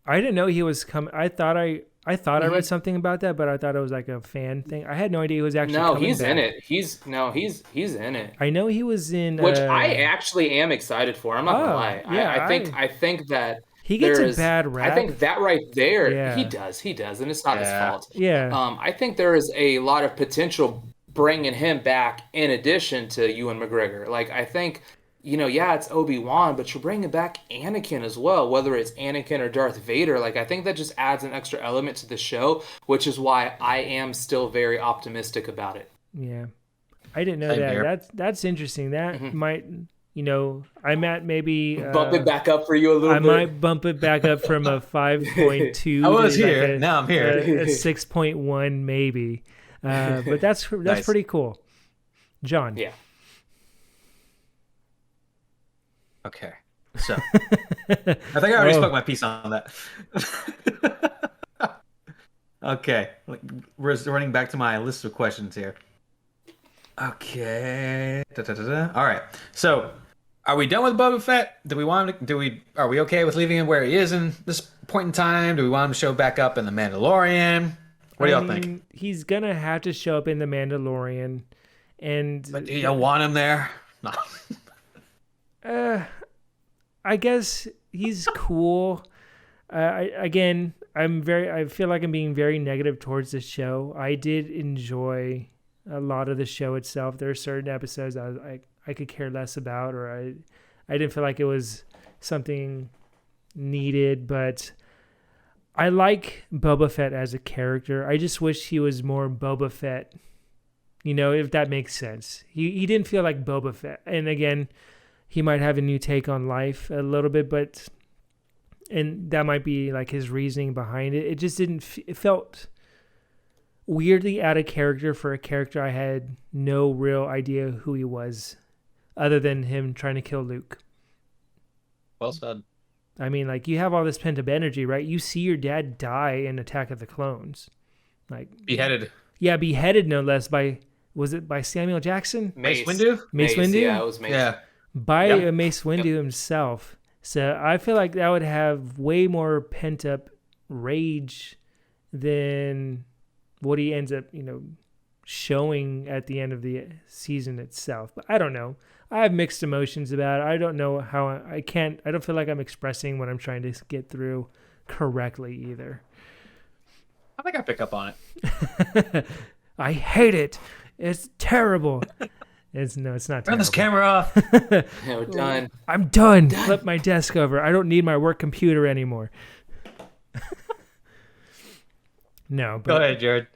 I didn't know he was coming. I thought I read something about that, but I thought it was like a fan thing. I had no idea he was actually coming he's back. in it. He's in it. I know he was in, which I actually am excited for. I'm not gonna lie. Yeah, I think that he gets a bad rap. I think that right there, he does, and it's not his fault. Yeah. I think there is a lot of potential bringing him back in addition to Ewan McGregor. Like, I think, it's Obi-Wan, but you're bringing back Anakin as well, whether it's Anakin or Darth Vader. Like, I think that just adds an extra element to the show, which is why I am still very optimistic about it. Yeah. I didn't know that. That's interesting. That might... I might maybe bump it back up for you a little bit. I might bump it back up from a 5.2. I was here. Now I'm here. A 6.1 maybe. But that's nice. Pretty cool. John. Yeah. Okay. So I think I already spoke my piece on that. Okay. We're running back to my list of questions here. Okay. All right. So Are we done with Boba Fett? Do we want him to, do we are we okay with leaving him where he is in this point in time? Do we want him to show back up in the Mandalorian? What do I y'all think? mean, he's gonna have to show up in the Mandalorian, But do and you want him there? No. I guess he's cool. Again, I feel like I'm being very negative towards the show. I did enjoy a lot of the show itself. There are certain episodes I could care less about, or I didn't feel like it was something needed, but I like Boba Fett as a character. I just wish he was more Boba Fett, if that makes sense. He didn't feel like Boba Fett. And again, he might have a new take on life a little bit, and that might be like his reasoning behind it. It just didn't, it felt weirdly out of character for a character I had no real idea who he was other than him trying to kill Luke. Well said. I mean, like, you have all this pent up energy, right? You see your dad die in Attack of the Clones. Like, Beheaded. yeah, beheaded no less was it by Samuel Jackson? Mace Windu? Mace Windu? Yeah, it was Mace. Yeah. By Yep. Mace Windu himself. So I feel like that would have way more pent up rage than what he ends up, showing at the end of the season itself. But I don't know. I have mixed emotions about it. I don't know how I don't feel like I'm expressing what I'm trying to get through correctly either. I think I pick up on it. I hate it. It's terrible. It's not Turn terrible. this camera off. Yeah, we're done. I'm done. Flip my desk over. I don't need my work computer anymore. No, but Go ahead, Jared.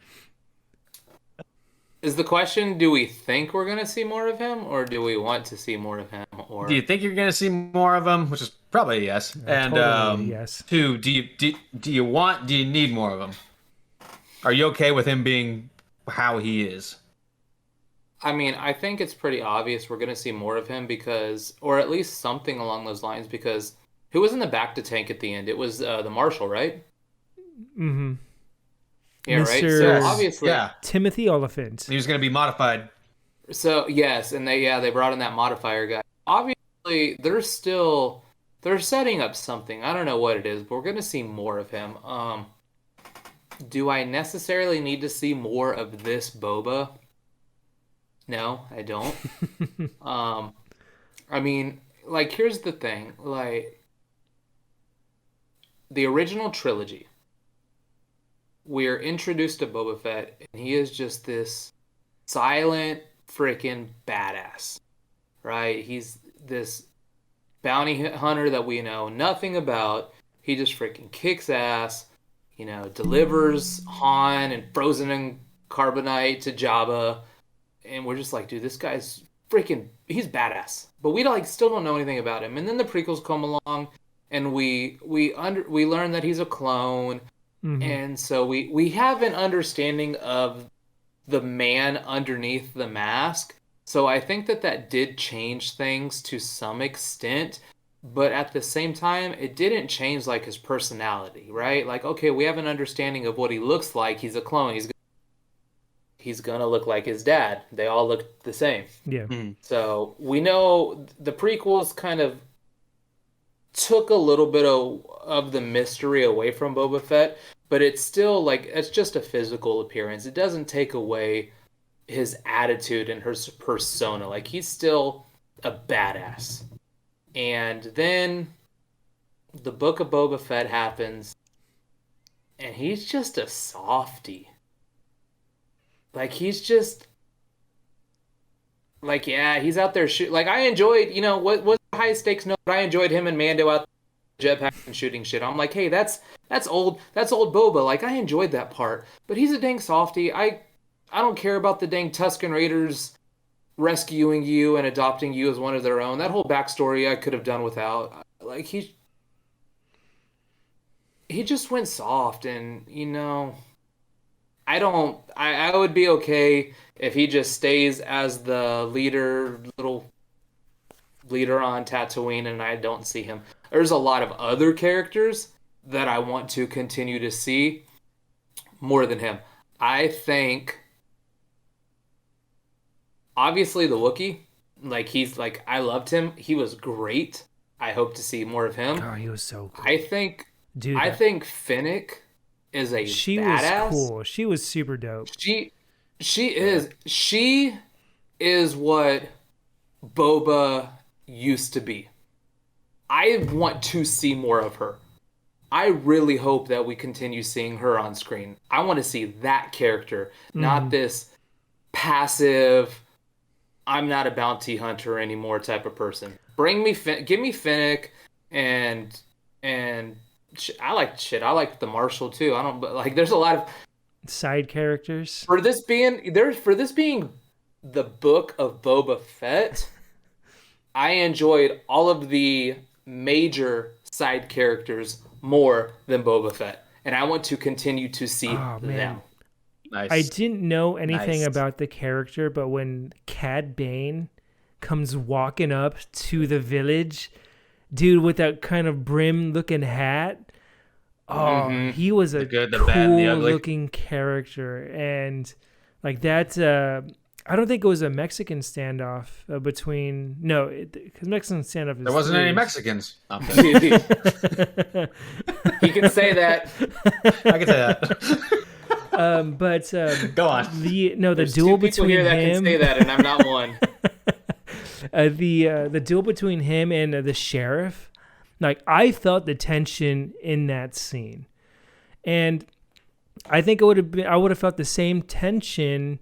Is the question, do we think we're going to see more of him, or do we want to see more of him? Or Do you think you're going to see more of him? Which is probably a yes. And totally yes. 2, do you need more of him? Are you okay with him being how he is? I mean, I think it's pretty obvious we're going to see more of him because, or at least something along those lines, because who was in the back to tank at the end? It was the Marshal, right? Mm-hmm. Yeah, right? Mr. So obviously, Yeah. Timothy Oliphant. He was going to be modified. so yes, and they brought in that modifier guy. Obviously, they're setting up something. I don't know what it is, but we're going to see more of him. Do I necessarily need to see more of this Boba? No, I don't. I mean, like, here's the thing. Like, the original trilogy, we're introduced to Boba Fett, and he is just this silent freaking badass, right? He's this bounty hunter that we know nothing about. He just freaking kicks ass, delivers Han and frozen in carbonite to Jabba. And we're just like, dude, this guy's he's badass. But we still don't know anything about him. And then the prequels come along, and we learn that he's a clone. Mm-hmm. And so we have an understanding of the man underneath the mask. So I think that did change things to some extent. But at the same time, it didn't change like his personality, right? Like, okay, we have an understanding of what he looks like. He's a clone. He's gonna look like his dad. They all look the same. Yeah. So we know the prequels kind of took a little bit of the mystery away from Boba Fett, but it's still it's just a physical appearance. It doesn't take away his attitude and his persona. Like, he's still a badass. And then the Book of Boba Fett happens, and he's just a softie. Like, he's just yeah, he's out there shooting. Like, I enjoyed, what was the high stakes note? I enjoyed him and Mando out there jetpack and shooting shit. I'm like, hey, that's old Boba. Like, I enjoyed that part, but he's a dang softie. I don't care about the dang Tusken Raiders rescuing you and adopting you as one of their own. That whole backstory I could have done without. Like, he just went soft, and I would be okay if he just stays as the little leader on Tatooine, and I don't see him. There's a lot of other characters that I want to continue to see more than him. I think, obviously, the Wookiee. Like he's like I loved him. He was great. I hope to see more of him. Oh, he was so cool. I think Dude, I think Finnick is a she badass. was cool. She was super dope. She is what Boba used to be. I want to see more of her. I really hope that we continue seeing her on screen. I want to see that character, not this passive, I'm not a bounty hunter anymore type of person. Give me Finnick and I like the Marshal too. But like there's a lot of side characters. For this being the book of Boba Fett, I enjoyed all of the major side characters more than Boba Fett, and I want to continue to see them. Nice. I didn't know anything about the character, but when Cad Bane comes walking up to the village, dude, with that kind of brim-looking hat, he was a cool-looking character, and like that. I don't think it was a Mexican standoff between. No, because Mexican standoff is. There wasn't any Mexicans. He can say that. I can say that. But go on. The duel between here that him. Can say that, and I'm not one. The duel between him and the sheriff, like I felt the tension in that scene, and I think I would have felt the same tension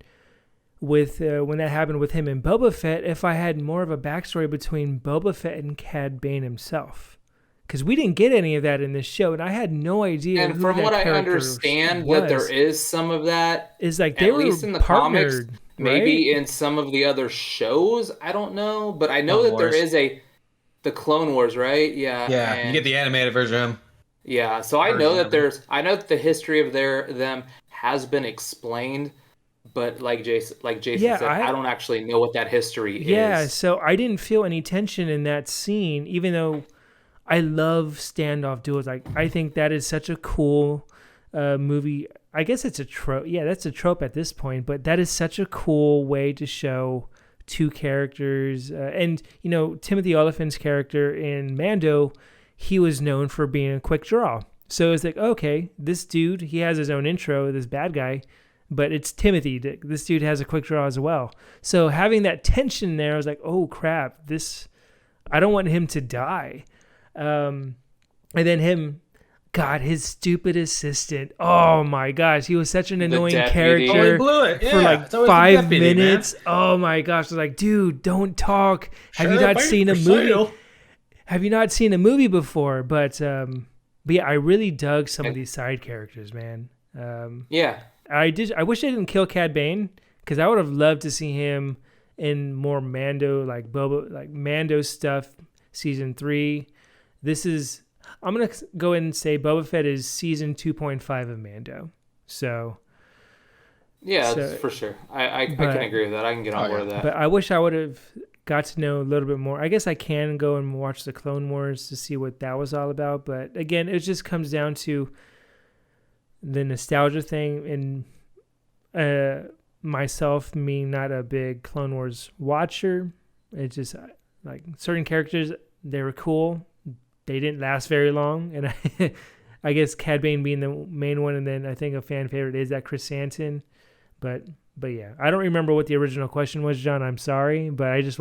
with when that happened with him and Boba Fett if I had more of a backstory between Boba Fett and Cad Bane himself, because we didn't get any of that in this show, and I had no idea. And from what I understand, that there is some of that. Is like they at were least in the partnered, comics, maybe right? in some of the other shows. I don't know, but I know that there is the Clone Wars, right? Yeah. Yeah, you get the animated version of them. Yeah, so I know that the history of them has been explained. But like Jason said, I don't actually know what that history is. Yeah, so I didn't feel any tension in that scene, even though I love standoff duels. Like I think that is such a cool movie. I guess it's a trope. Yeah, that's a trope at this point. But that is such a cool way to show two characters. And Timothy Olyphant's character in Mando, he was known for being a quick draw. So it's like, okay, this dude, he has his own intro, this bad guy. But it's Timothy. This dude has a quick draw as well. So having that tension there, I was like, oh, crap. I don't want him to die. And then his stupid assistant. Oh, my gosh. He was such an annoying character for like 5 minutes. Man. Oh, my gosh. I was like, dude, don't talk. Have you not seen a movie? Have you not seen a movie before? But yeah, I really dug some of these side characters, man. Yeah. I wish they didn't kill Cad Bane, because I would have loved to see him in more Mando, like Boba, like Mando stuff. Season 3. I'm gonna go ahead and say Boba Fett is season 2.5 of Mando. So. Yeah, that's for sure. I can agree with that. I can get on board with that. But I wish I would have got to know a little bit more. I guess I can go and watch the Clone Wars to see what that was all about. But again, it just comes down to the nostalgia thing, and myself being not a big Clone Wars watcher. It's just like certain characters, they were cool. They didn't last very long, and I guess Cad Bane being the main one, and then I think a fan favorite is that Chrysanthemum. But yeah, I don't remember what the original question was, John. I'm sorry, but I just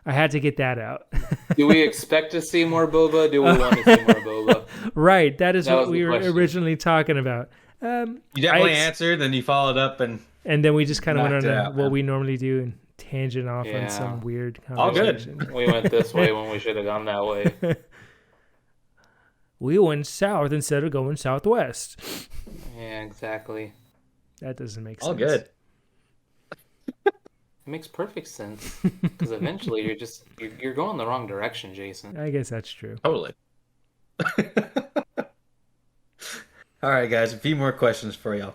I had to get that out. Do we expect to see more Boba? Do we want to see more Boba? Right. That is what we were originally talking about. You definitely answered, and you followed up, and then we just kind of went on what we normally do and tangent off on some weird conversation. All good. We went this way when we should have gone that way. We went south instead of going southwest. Yeah, exactly. That doesn't make sense. All good. It makes perfect sense, because eventually you're going the wrong direction, Jason. I guess that's true. Totally. All right, guys, a few more questions for y'all.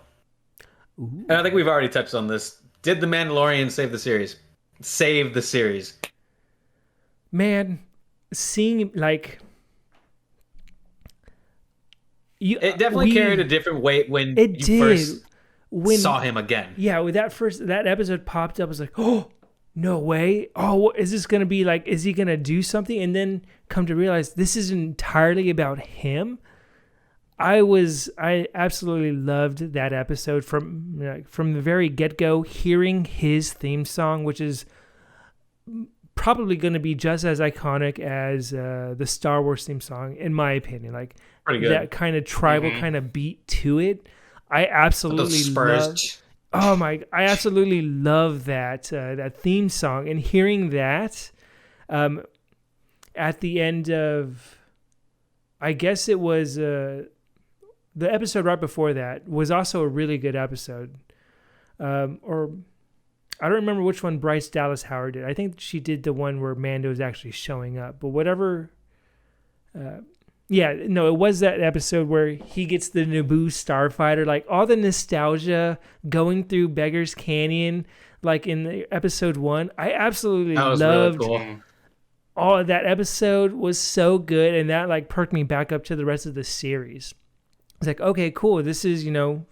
And I think we've already touched on this. Did The Mandalorian save the series? Save the series. Man, seeing like it definitely carried a different weight when you first saw him again. Yeah, with that episode popped up, I was like, oh, no way. Oh, is this going to be like, is he going to do something? And then come to realize this is entirely about him. I absolutely loved that episode from the very get-go, hearing his theme song, which is probably going to be just as iconic as the Star Wars theme song, in my opinion. Like Pretty good. that kind of tribal kind of beat to it. I absolutely love. I absolutely love that that theme song, and hearing that at the end of, I guess it was the episode right before that was also a really good episode. Or I don't remember which one Bryce Dallas Howard did. I think she did the one where Mando is actually showing up. But whatever. It was that episode where he gets the Naboo starfighter. Like all the nostalgia going through Beggar's Canyon, like in the episode 1. I absolutely loved. Really cool. All of that episode was so good, and that like perked me back up to the rest of the series. It's like, okay, cool. This is,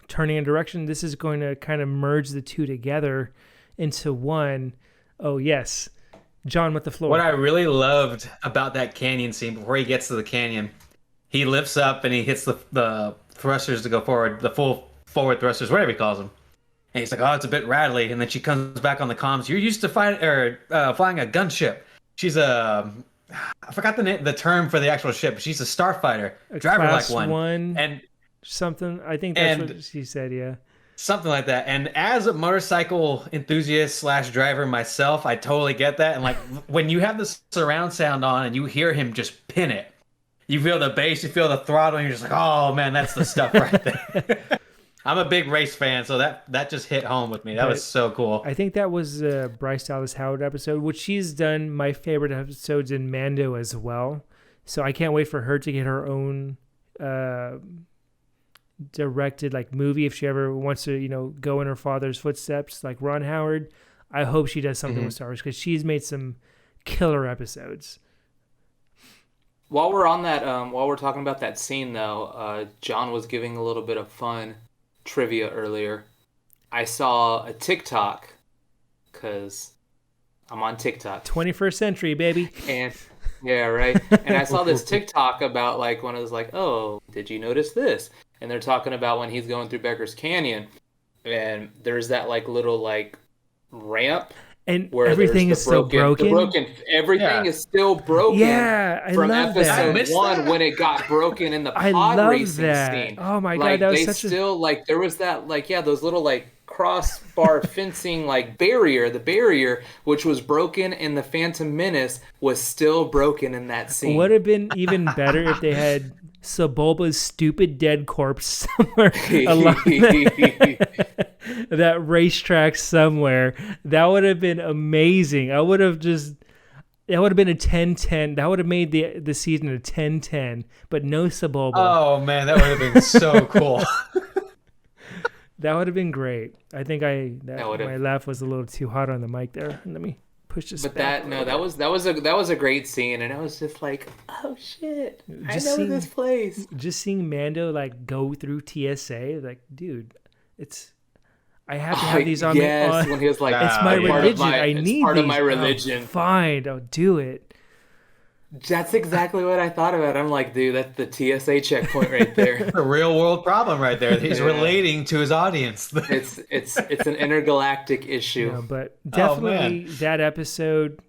turning a direction. This is going to kind of merge the two together into one. Oh, yes. John with the floor. What I really loved about that canyon scene, before he gets to the canyon, he lifts up and he hits the thrusters to go forward, the full forward thrusters, whatever he calls them. And he's like, oh, it's a bit rattly. And then she comes back on the comms. You're used to flying a gunship. She's I forgot the term for the actual ship. She's a starfighter. Drive her like one. And something. I think that's what she said, yeah. Something like that. And as a motorcycle enthusiast / driver myself, I totally get that. And like when you have the surround sound on and you hear him just pin it, you feel the bass, you feel the throttle, and you're just like, oh man, that's the stuff right there. I'm a big race fan, so that just hit home with me. That was so cool. I think that was Bryce Dallas Howard episode, which she's done my favorite episodes in Mando as well. So I can't wait for her to get her own directed like movie if she ever wants to, go in her father's footsteps like Ron Howard. I hope she does something with Star Wars, because she's made some killer episodes. While we're on that, while we're talking about that scene though, John was giving a little bit of fun trivia earlier. I saw a TikTok, because I'm on TikTok. 21st century, baby. And yeah, right. And I saw this TikTok about like when it was like, oh, did you notice this? And they're talking about when he's going through Becker's Canyon, and there's that like little like ramp. And where everything is so broken. Everything is still broken. Yeah, I from love episode that. 1 when it got broken in the pod racing scene. Oh my like, god, that was they such still like there was that like those little like crossbar fencing like the barrier which was broken in the Phantom Menace was still broken in that scene. Would have been even better if they had Sebulba's stupid dead corpse somewhere along that racetrack somewhere. That would have been amazing. That would have been a 10-10. That would have made the season a 10-10, but no Sebulba. Oh man, that would have been so cool. That would have been great. I think my laugh was a little too hot on the mic there. Let me push this. But that was a great scene, and I was just like, oh shit, I know this place. Just seeing Mando like go through TSA, like, dude, I have to have these on. Yes, when he was like, it's my religion. I need part these. Of my religion. Oh, fine, I'll do it. That's exactly what I thought about. I'm like, dude, that's the TSA checkpoint right there. A real world problem right there. He's relating to his audience. It's an intergalactic issue. Yeah, but definitely that episode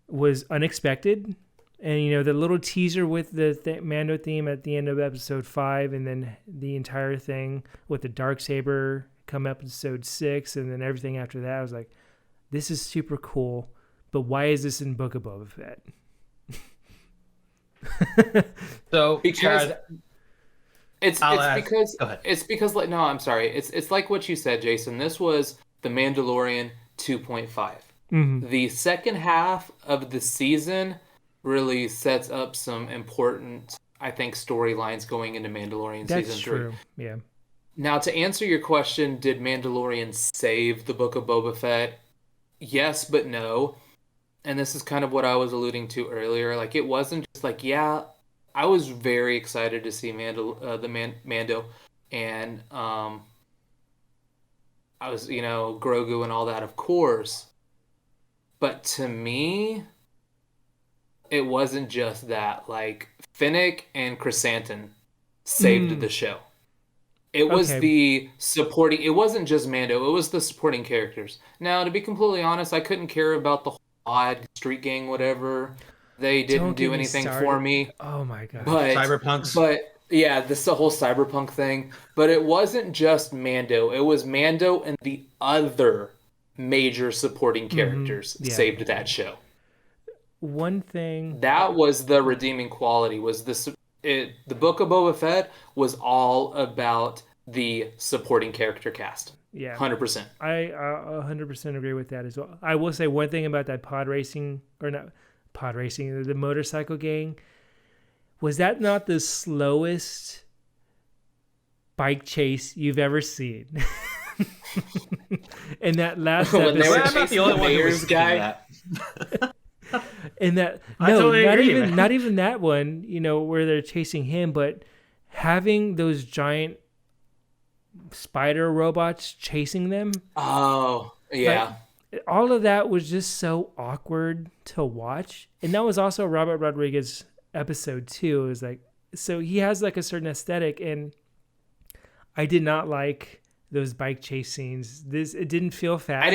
was unexpected. And, the little teaser with the Mando theme at the end of episode 5, and then the entire thing with the Darksaber come episode 6, and then everything after that, I was like, this is super cool, but why is this in Book of Boba Fett? So because it's like no, I'm sorry. It's like what you said, Jason. This was The Mandalorian 2.5. Mm-hmm. The second half of the season really sets up some important, I think, storylines going into Mandalorian season 3. That's true. Yeah. Now, to answer your question, did Mandalorian save the Book of Boba Fett? Yes, but no. And this is kind of what I was alluding to earlier. Like, it wasn't just like, yeah, I was very excited to see Mando, and I was, Grogu and all that, of course. But to me, it wasn't just that. Like, Finnick and Chrysanthemum saved the show. It was Okay. the supporting. It wasn't just Mando. It was the supporting characters. Now, to be completely honest, I couldn't care about the whole odd street gang, whatever. They didn't Don't get do me anything started. for me. Oh my gosh. Cyberpunks. But yeah, this is the whole cyberpunk thing. But it wasn't just Mando. It was Mando and the other major supporting characters Yeah. saved that show. One thing. That was the redeeming quality. Was this? The Book of Boba Fett was all about the supporting character cast. Yeah. 100%. I 100% agree with that as well. I will say one thing about that the motorcycle gang. Was that not the slowest bike chase you've ever seen? In that last When they were episode, I'm not the only one who was thinking guy. that. in that I no, totally not agree, even man. not even that one, where they're chasing him, but having those giant spider robots chasing them. Oh, yeah. All of that was just so awkward to watch. And that was also Robert Rodriguez episode 2. It was like, so he has like a certain aesthetic, and I did not like those bike chase scenes. It didn't feel fast. I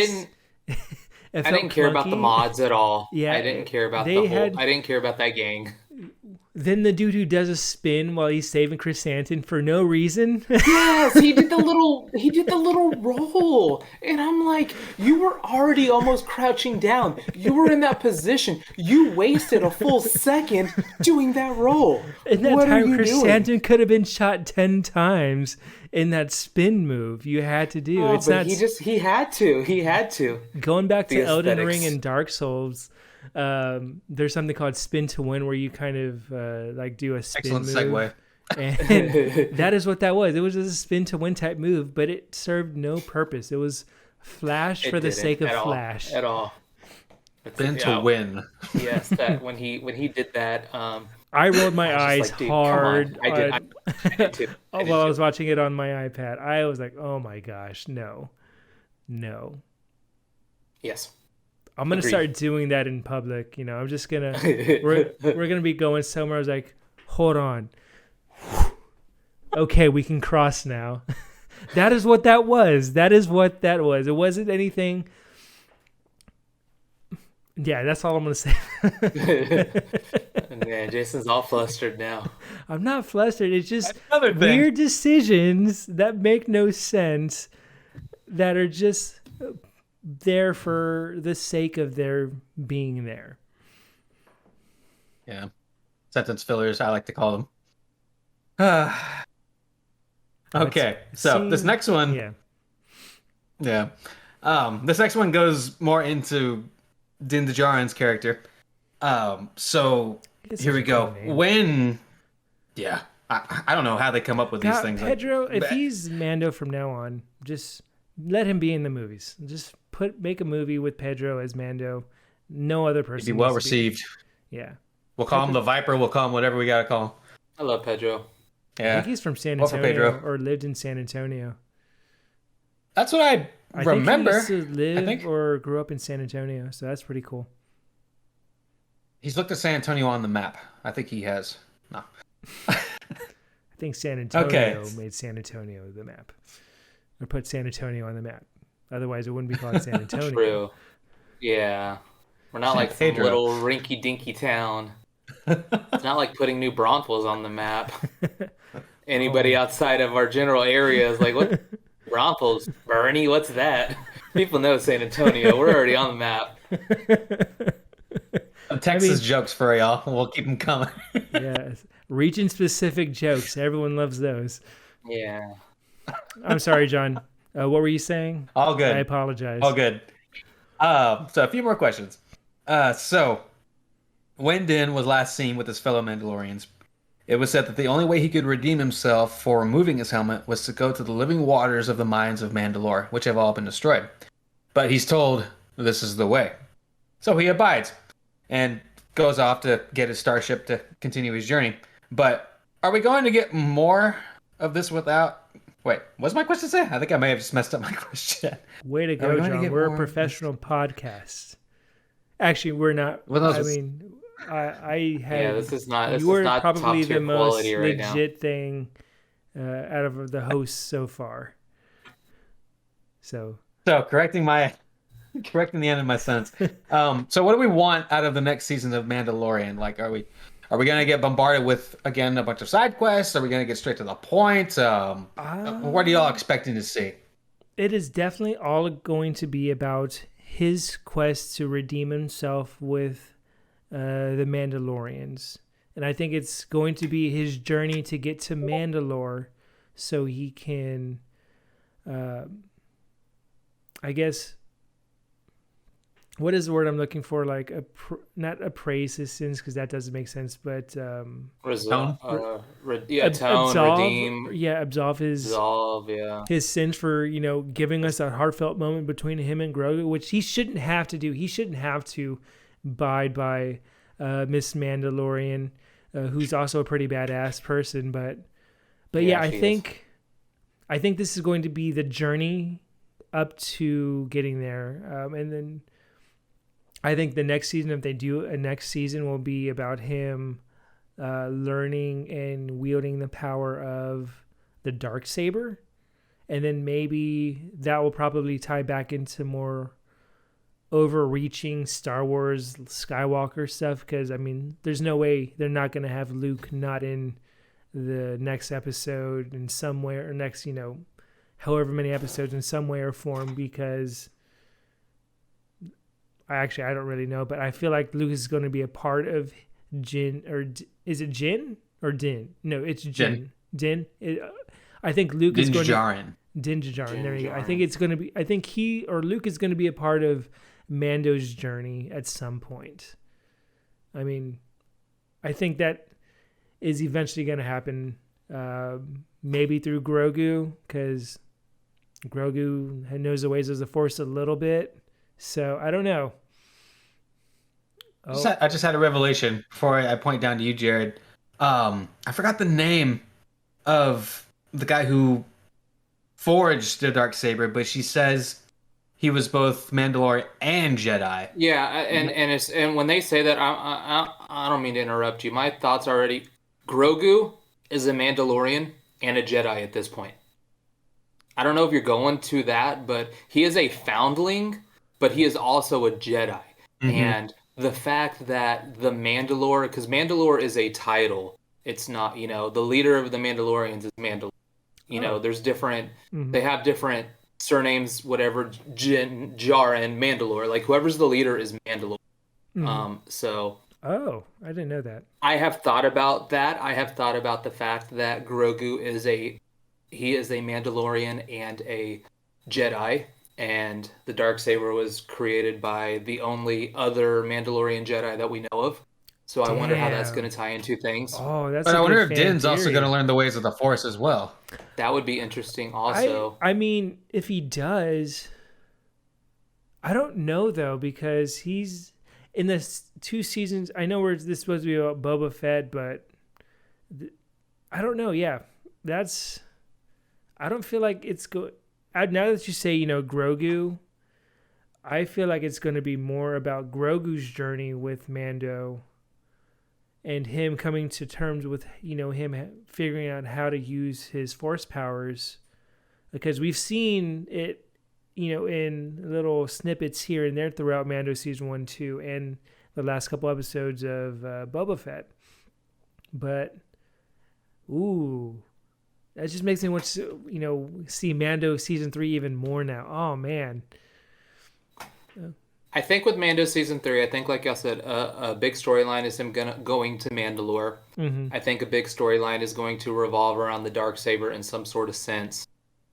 didn't care about the mods at all. Yeah, I didn't care about I didn't care about that gang. Then the dude who does a spin while he's saving Chrysanthemum for no reason. Yes, he did the little roll. And I'm like, you were already almost crouching down. You were in that position. You wasted a full second doing that roll. In that What are time, you Chrysanthemum doing? could have been shot 10 times in that spin move you had to do. Oh, It's but not he had to. going back to the Elden aesthetics. Ring and Dark Souls. There's something called spin to win, where you kind of like do a spin Excellent move. segue. And that is what that was. It was just a spin to win type move, but it served no purpose. It was flash It for the didn't sake of at all, flash. At all. Been to win. Yes, that when he did that. I rolled my I eyes was just like, dude, come hard. on. I did too. While I was watching it on my iPad. I was like, "Oh my gosh, no." Yes. I'm gonna Agreed. start doing that in public. I'm just gonna we're gonna be going somewhere. I was like, hold on. Okay, we can cross now. That is what that was. That is what that was. It wasn't anything. Yeah, that's all I'm gonna say. Man, Jason's all flustered now. I'm not flustered. It's just Another thing. weird decisions that make no sense, that are just there for the sake of their being there. Yeah. Sentence fillers, I like to call them. Okay, so this next one, Yeah. this next one goes more into Din Djarin's character. So It's here such we a go. cool name. I don't know how they come up with these God, things. Pedro, if but- he's Mando from now on, just let him be in the movies. Just make a movie with Pedro as Mando. No other person. It'd be needs well to received. Yeah. We'll call him the Viper. We'll call him whatever we gotta call him. I love Pedro. I Yeah, think he's from San Well, for Antonio Pedro. or lived in San Antonio. that's what I remember. think he used to live think. or grew up in San Antonio, so that's pretty cool. He's looked at San Antonio on the map. I think he has. No. I think San Antonio Okay. made San Antonio the map, or put San Antonio on the map. Otherwise, it wouldn't be called San Antonio. True. Yeah. We're not like some Pedro. little rinky dinky town. It's not like putting New Braunfels on the map. Anybody outside of our general area is like, what? Braunfels? Bernie? What's that? People know San Antonio. We're already on the map. Some Texas jokes for y'all. We'll keep them coming. Yeah, region-specific jokes. Everyone loves those. Yeah. I'm sorry, John. What were you saying? All good. I apologize. All good. So a few more questions. So when Din was last seen with his fellow Mandalorians, it was said that the only way he could redeem himself for removing his helmet was to go to the living waters of the mines of Mandalore, which have all been destroyed. But he's told this is the way. So he abides and goes off to get his starship to continue his journey. But are we going to get more of this without... Wait, what's my question say? I think I may have just messed up my question. Way to Are we go, going to John. get We're a more- professional podcast. Actually, we're not. Well, I mean, I Yeah, had this you is are not top probably the tier quality most right now. legit thing out of the hosts so far. So So correcting the end of my sentence. So what do we want out of the next season of Mandalorian? Like, are we gonna get bombarded with again a bunch of side quests? Are we gonna get straight to the point? What are y'all uh, expecting to see? it is definitely all going to be about his quest to redeem himself with the Mandalorians. And I think it's going to be his journey to get to Mandalore so he can, uh, I guess, what is the word I'm looking for? Like, not appraise his sins because that doesn't make sense, but Resol- Tone? yeah, tone, redeem, absolve resolve, yeah. his sins for giving us a heartfelt moment between him and Grogu, which he shouldn't have to do. He shouldn't have to abide by Miss Mandalorian, who's also a pretty badass person. But yeah, Yeah, I she is. think this is going to be the journey up to getting there, and then I think the next season, if they do a next season, will be about him learning and wielding the power of the dark saber, and then maybe that will probably tie back into more overreaching Star Wars Skywalker stuff. Because I mean, there's no way they're not going to have Luke not in the next episode in some way, or next however many episodes in some way or form, because I don't really know, but I feel like Luke is going to be a part of Jin, or is it Jin or Din? No, it's Jin. Din. I think Luke is going to Din Djarin. There you go. I think it's going to be. I think he or Luke is going to be a part of Mando's journey at some point. I mean, I think that is eventually going to happen. Maybe through Grogu, because Grogu knows the ways of the Force a little bit. So I don't know. I just had a revelation before I point down to you, Jared. I forgot the name of the guy who forged the dark saber, but she says he was both Mandalorian and Jedi. Yeah, and when they say that, I don't mean to interrupt you. My thoughts already. Grogu is a Mandalorian and a Jedi at this point. I don't know if you're going to that, but he is a foundling, but he is also a Jedi. And the fact that the Mandalore, because Mandalore is a title, it's not, the leader of the Mandalorians is Mandalore. There's different, they have different surnames, whatever, Jin, Djarin, Mandalore. Like whoever's the leader is Mandalore. So. Oh, I didn't know that. I have thought about that. I have thought about the fact that Grogu is a Mandalorian and a Jedi, and the Darksaber was created by the only other Mandalorian Jedi that we know of. So I wonder how that's going to tie into things. Oh, that's. But I wonder if fan Din's theory. also going to learn the ways of the Force as well. That would be interesting. Also, I mean, if he does, I don't know though, because he's in the 2 seasons. I know this is supposed to be about Boba Fett, but I don't know. Yeah, I don't feel like it's good. Now that you say, Grogu, I feel like it's going to be more about Grogu's journey with Mando and him coming to terms with, him figuring out how to use his Force powers. Because we've seen it, in little snippets here and there throughout Mando season 1, 2, and the last couple episodes of Boba Fett. But, ooh, that just makes me want to, see Mando season 3 even more now. Oh man. I think with Mando season 3, I think, like I said, a big storyline is him going to Mandalore. I think a big storyline is going to revolve around the Darksaber in some sort of sense.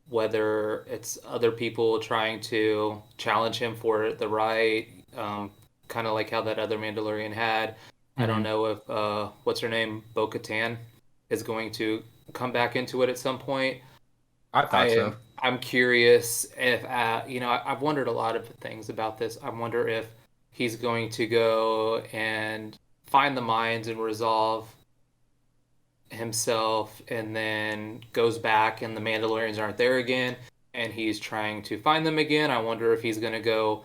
Whether it's other people trying to challenge him for the right, kind of like how that other Mandalorian had. I don't know if, what's her name, Bo-Katan, is going to come back into it at some point. I thought so. I'm curious if, I've wondered a lot of things about this. I wonder if he's going to go and find the mines and resolve himself, and then goes back and the Mandalorians aren't there again, and he's trying to find them again. I wonder if he's going to go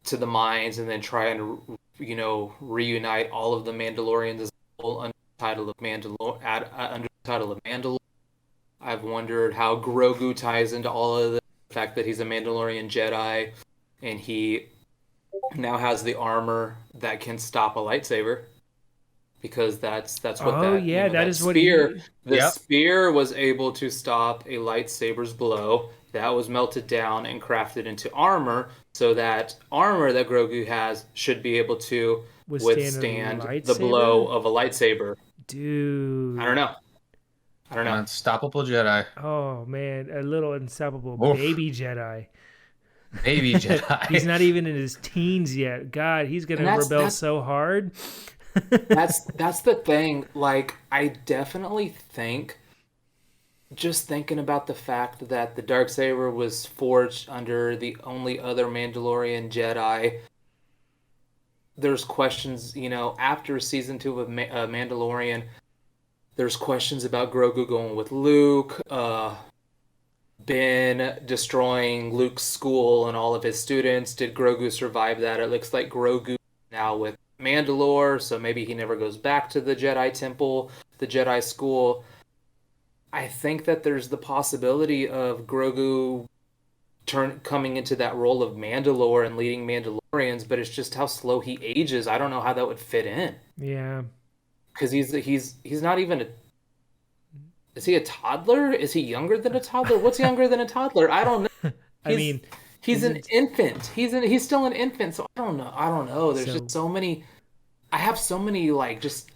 to the mines and then try and reunite all of the Mandalorians as a whole under the title of Mandalore. I've wondered how Grogu ties into all of this, the fact that he's a Mandalorian Jedi, and he now has the armor that can stop a lightsaber, because that's what Oh yeah, that that is what spear he. the Yep. spear was able to stop a lightsaber's blow. That was melted down and crafted into armor, so that armor that Grogu has should be able to Withstand a withstand the blow lightsaber, of a lightsaber. I don't dude. know. I don't An know. unstoppable Jedi. Oh man, a little unstoppable Oof. baby Jedi. Baby Jedi. He's not even in his teens yet. God, he's And gonna rebel so hard. that's the thing. Like, I definitely think, just thinking about the fact that the Darksaber was forged under the only other Mandalorian Jedi, there's questions, after season 2 of Mandalorian, there's questions about Grogu going with Luke, Ben destroying Luke's school and all of his students. Did Grogu survive that? It looks like Grogu now with Mandalore, so maybe he never goes back to the Jedi Temple, the Jedi School. I think that there's the possibility of Grogu coming into that role of Mandalore and leading Mandalorians, but it's just how slow he ages. I don't know how that would fit in, Yeah. because he's not even a. Is he a toddler? Is he younger than a toddler? What's younger than a toddler? I don't know. I mean, He's an infant. He's still an infant, so I don't know. There's So- just so many. I have so many like just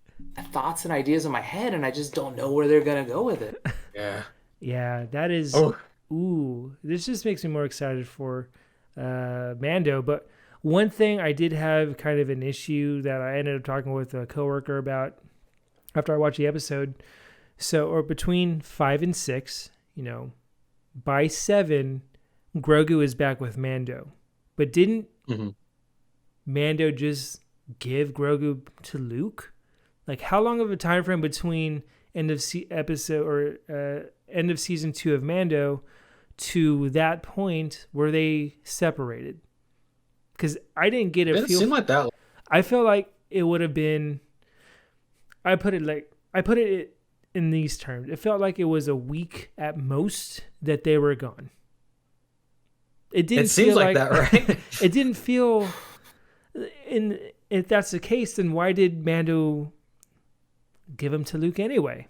thoughts and ideas in my head, and I just don't know where they're gonna go with it. Yeah. yeah, that is. Oh. Ooh, this just makes me more excited for Mando. But one thing I did have kind of an issue that I ended up talking with a coworker about after I watched the episode. So, or between 5 and 6, by 7, Grogu is back with Mando. But didn't Mhm. Mando just give Grogu to Luke? Like, how long of a time frame between end of episode or end of season 2 of Mando to that point were they separated? Because I didn't get a Didn't feel. seem like that. I felt like it would have been. I put it in these terms. It felt like it was a week at most that they were gone. It didn't. It seems feel like that, right? It didn't feel. If that's the case, then why did Mando give him to Luke anyway?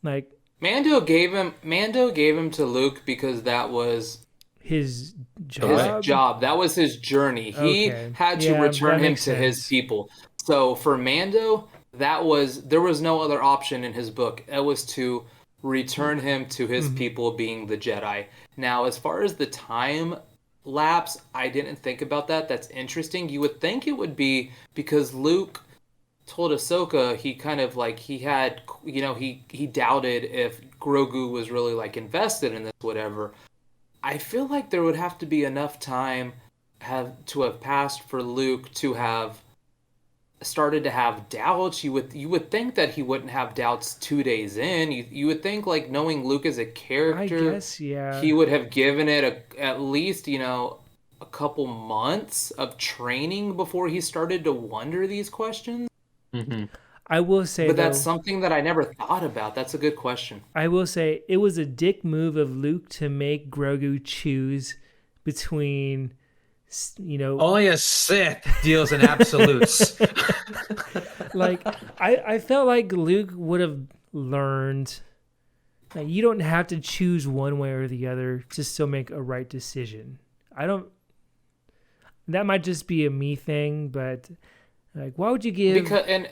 Like, Mando gave him to Luke because that was his job. his job. That was his journey. He Okay. had to Yeah, return that him makes to his sense. people. So for Mando, there was no other option in his book. It was to return him to his people, being the Jedi. Now, as far as the time lapse, I didn't think about that. That's interesting. You would think it would be because Luke told Ahsoka he kind of like he had, he doubted if Grogu was really like invested in this, whatever. I feel like there would have to be enough time have passed for Luke to have started to have doubts. You would think that he wouldn't have doubts 2 days in. You would think, like, knowing Luke as a I character, guess, yeah. he would have given it at least a couple months of training before he started to wonder these questions. Mm-hmm. I will say, But though, that's something that I never thought about. That's a good question. I will say it was a dick move of Luke to make Grogu choose between, Only a Sith deals in absolutes. like I felt like Luke would have learned that you don't have to choose one way or the other to still make a right decision. That might just be a me thing, but like, why would you give? And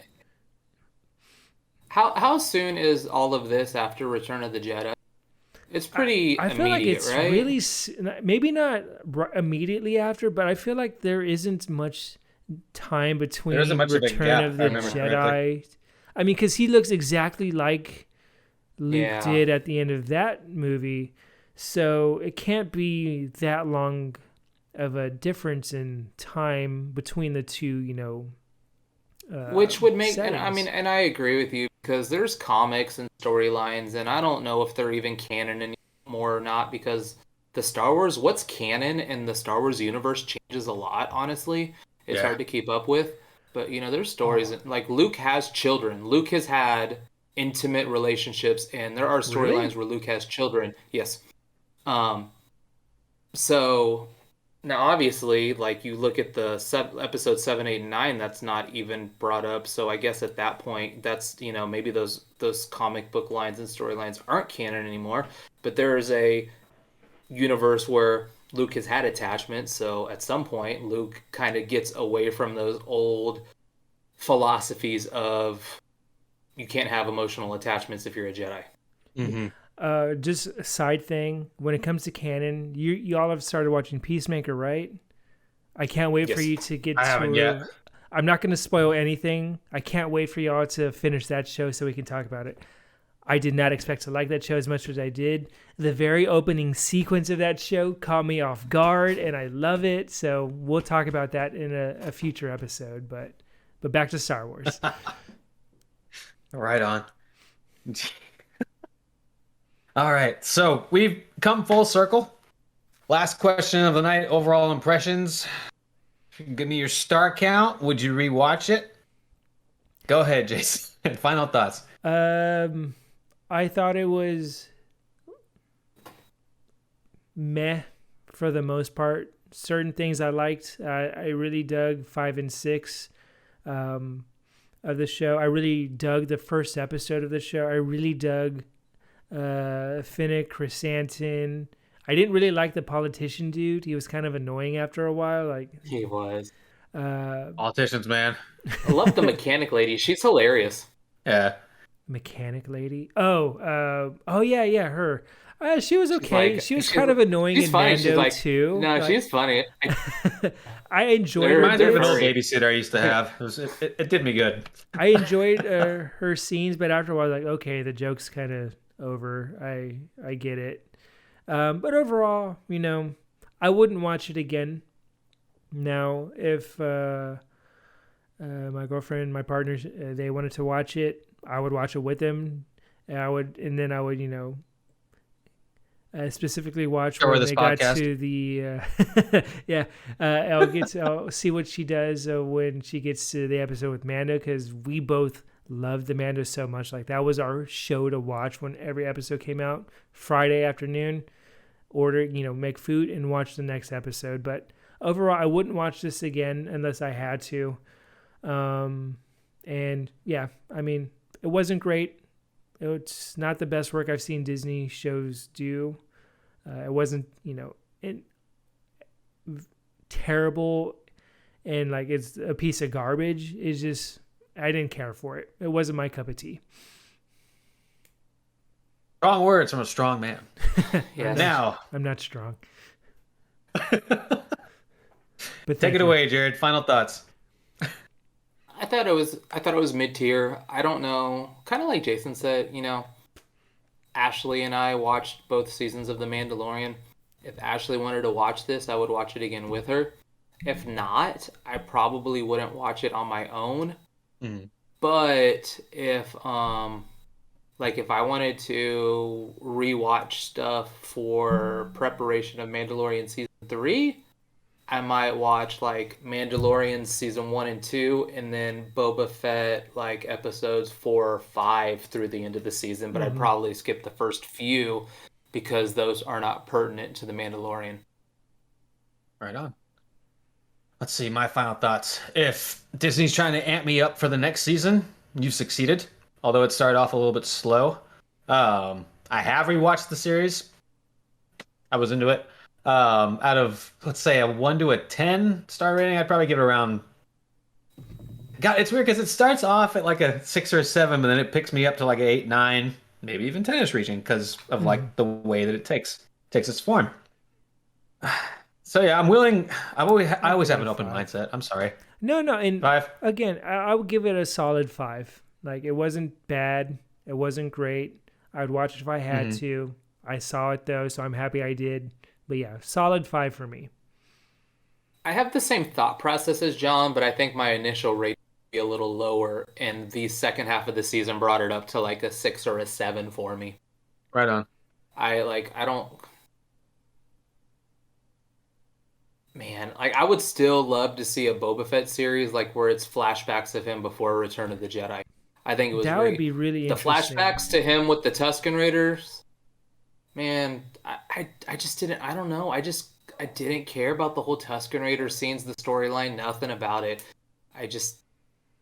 how soon is all of this after Return of the Jedi? It's pretty I feel like immediate, it's right? really maybe not immediately after, but I feel like there isn't much time between There isn't much of a Return gap, of if the I remember Jedi. correctly. I mean, because he looks exactly like Luke Yeah. did at the end of that movie, so it can't be that long of a difference in time between the two. Which would make, and settings. and I agree with you, because there's comics and storylines, and I don't know if they're even canon anymore or not, because what's canon in the Star Wars universe changes a lot, honestly. It's Yeah. hard to keep up with. But there's stories like Luke has children. Luke has had intimate relationships, and there are Really? storylines where Luke has children. Yes. Um, so now, obviously, like you look at the episode 7, 8, and 9, that's not even brought up. So I guess at that point, that's maybe those comic book lines and storylines aren't canon anymore. But there is a universe where Luke has had attachments. So at some point, Luke kind of gets away from those old philosophies of you can't have emotional attachments if you're a Jedi. Mm-hmm. Just a side thing. When it comes to canon, you all have started watching Peacemaker, right? I can't wait for Yes. you to get I haven't yet. I'm not going to spoil anything. I can't wait for y'all to finish that show so we can talk about it. I did not expect to like that show as much as I did. The very opening sequence of that show caught me off guard, and I love it. So we'll talk about that in a future episode. But back to Star Wars. Right on. All right, so we've come full circle. Last question of the night, overall impressions. Give me your star count. Would you rewatch it? Go ahead, Jason. Final thoughts. I thought it was meh for the most part. Certain things I liked. I really dug 5 and 6 of the show. I really dug the first episode of the show. I really dug Finnick, Chrysanthemum. I didn't really like the politician dude. He was kind of annoying after a while. Like He was. Politicians, man. I love the mechanic lady. She's hilarious. Yeah. mechanic lady. Oh yeah, her. She was okay. like- she was she's- kind of annoying She's in funny. Mando She's like, too. no, Like, she's funny. I enjoyed They're- her. Reminds me of an they're old very- babysitter I used to have. It did me good. I enjoyed her scenes, but after a while, like, okay, the joke's kind of over. I get it. But overall, I wouldn't watch it again. Now, if my girlfriend, my partners, they wanted to watch it, I would watch it with them. And then I would, specifically watch Or when this they got podcast. to the I'll see what she does when she gets to the episode with Mando, because we both loved the Mando so much. Like, that was our show to watch when every episode came out. Friday afternoon, order, make food and watch the next episode. But overall, I wouldn't watch this again unless I had to. And yeah, I mean, it wasn't great. It's not the best work I've seen Disney shows do. It wasn't, terrible and like it's a piece of garbage. It's just, I didn't care for it. It wasn't my cup of tea. Strong words from a strong man. Yes. Now, I'm not strong. take But it away, Jared. Final thoughts. I thought it was mid tier. I don't know. Kind of like Jason said, Ashley and I watched both seasons of The Mandalorian. If Ashley wanted to watch this, I would watch it again with her. If not, I probably wouldn't watch it on my own. Mhm. But if if I wanted to rewatch stuff for preparation of Mandalorian season 3, I might watch like Mandalorian season 1 and 2, and then Boba Fett like episodes 4 or 5 through the end of the season. But I'd probably skip the first few because those are not pertinent to the Mandalorian. Right on. Let's see, my final thoughts. If Disney's trying to amp me up for the next season, you've succeeded. Although it started off a little bit slow. I have rewatched the series. I was into it. Out of, let's say, a 1 to a 10 star rating, I'd probably give it around... God, it's weird because it starts off at like a 6 or a 7, but then it picks me up to like an 8, 9, maybe even 10-ish reaching because of like the way that it takes its form. So yeah, I'm willing. I always have an open mindset. I'm sorry. No, and 5. again, I would give it a solid 5. Like, it wasn't bad. It wasn't great. I'd watch it if I had to. I saw it though, so I'm happy I did. But yeah, solid 5 for me. I have the same thought process as John, but I think my initial rate would be a little lower, and the second half of the season brought it up to like a 6 or a 7 for me. Right on. I don't... Man, like I would still love to see a Boba Fett series, like where it's flashbacks of him before Return of the Jedi. I think it was That would great. be really The interesting. flashbacks to him with the Tusken Raiders, man, I just didn't. I don't know. I didn't care about the whole Tusken Raiders scenes, the storyline, nothing about it. I just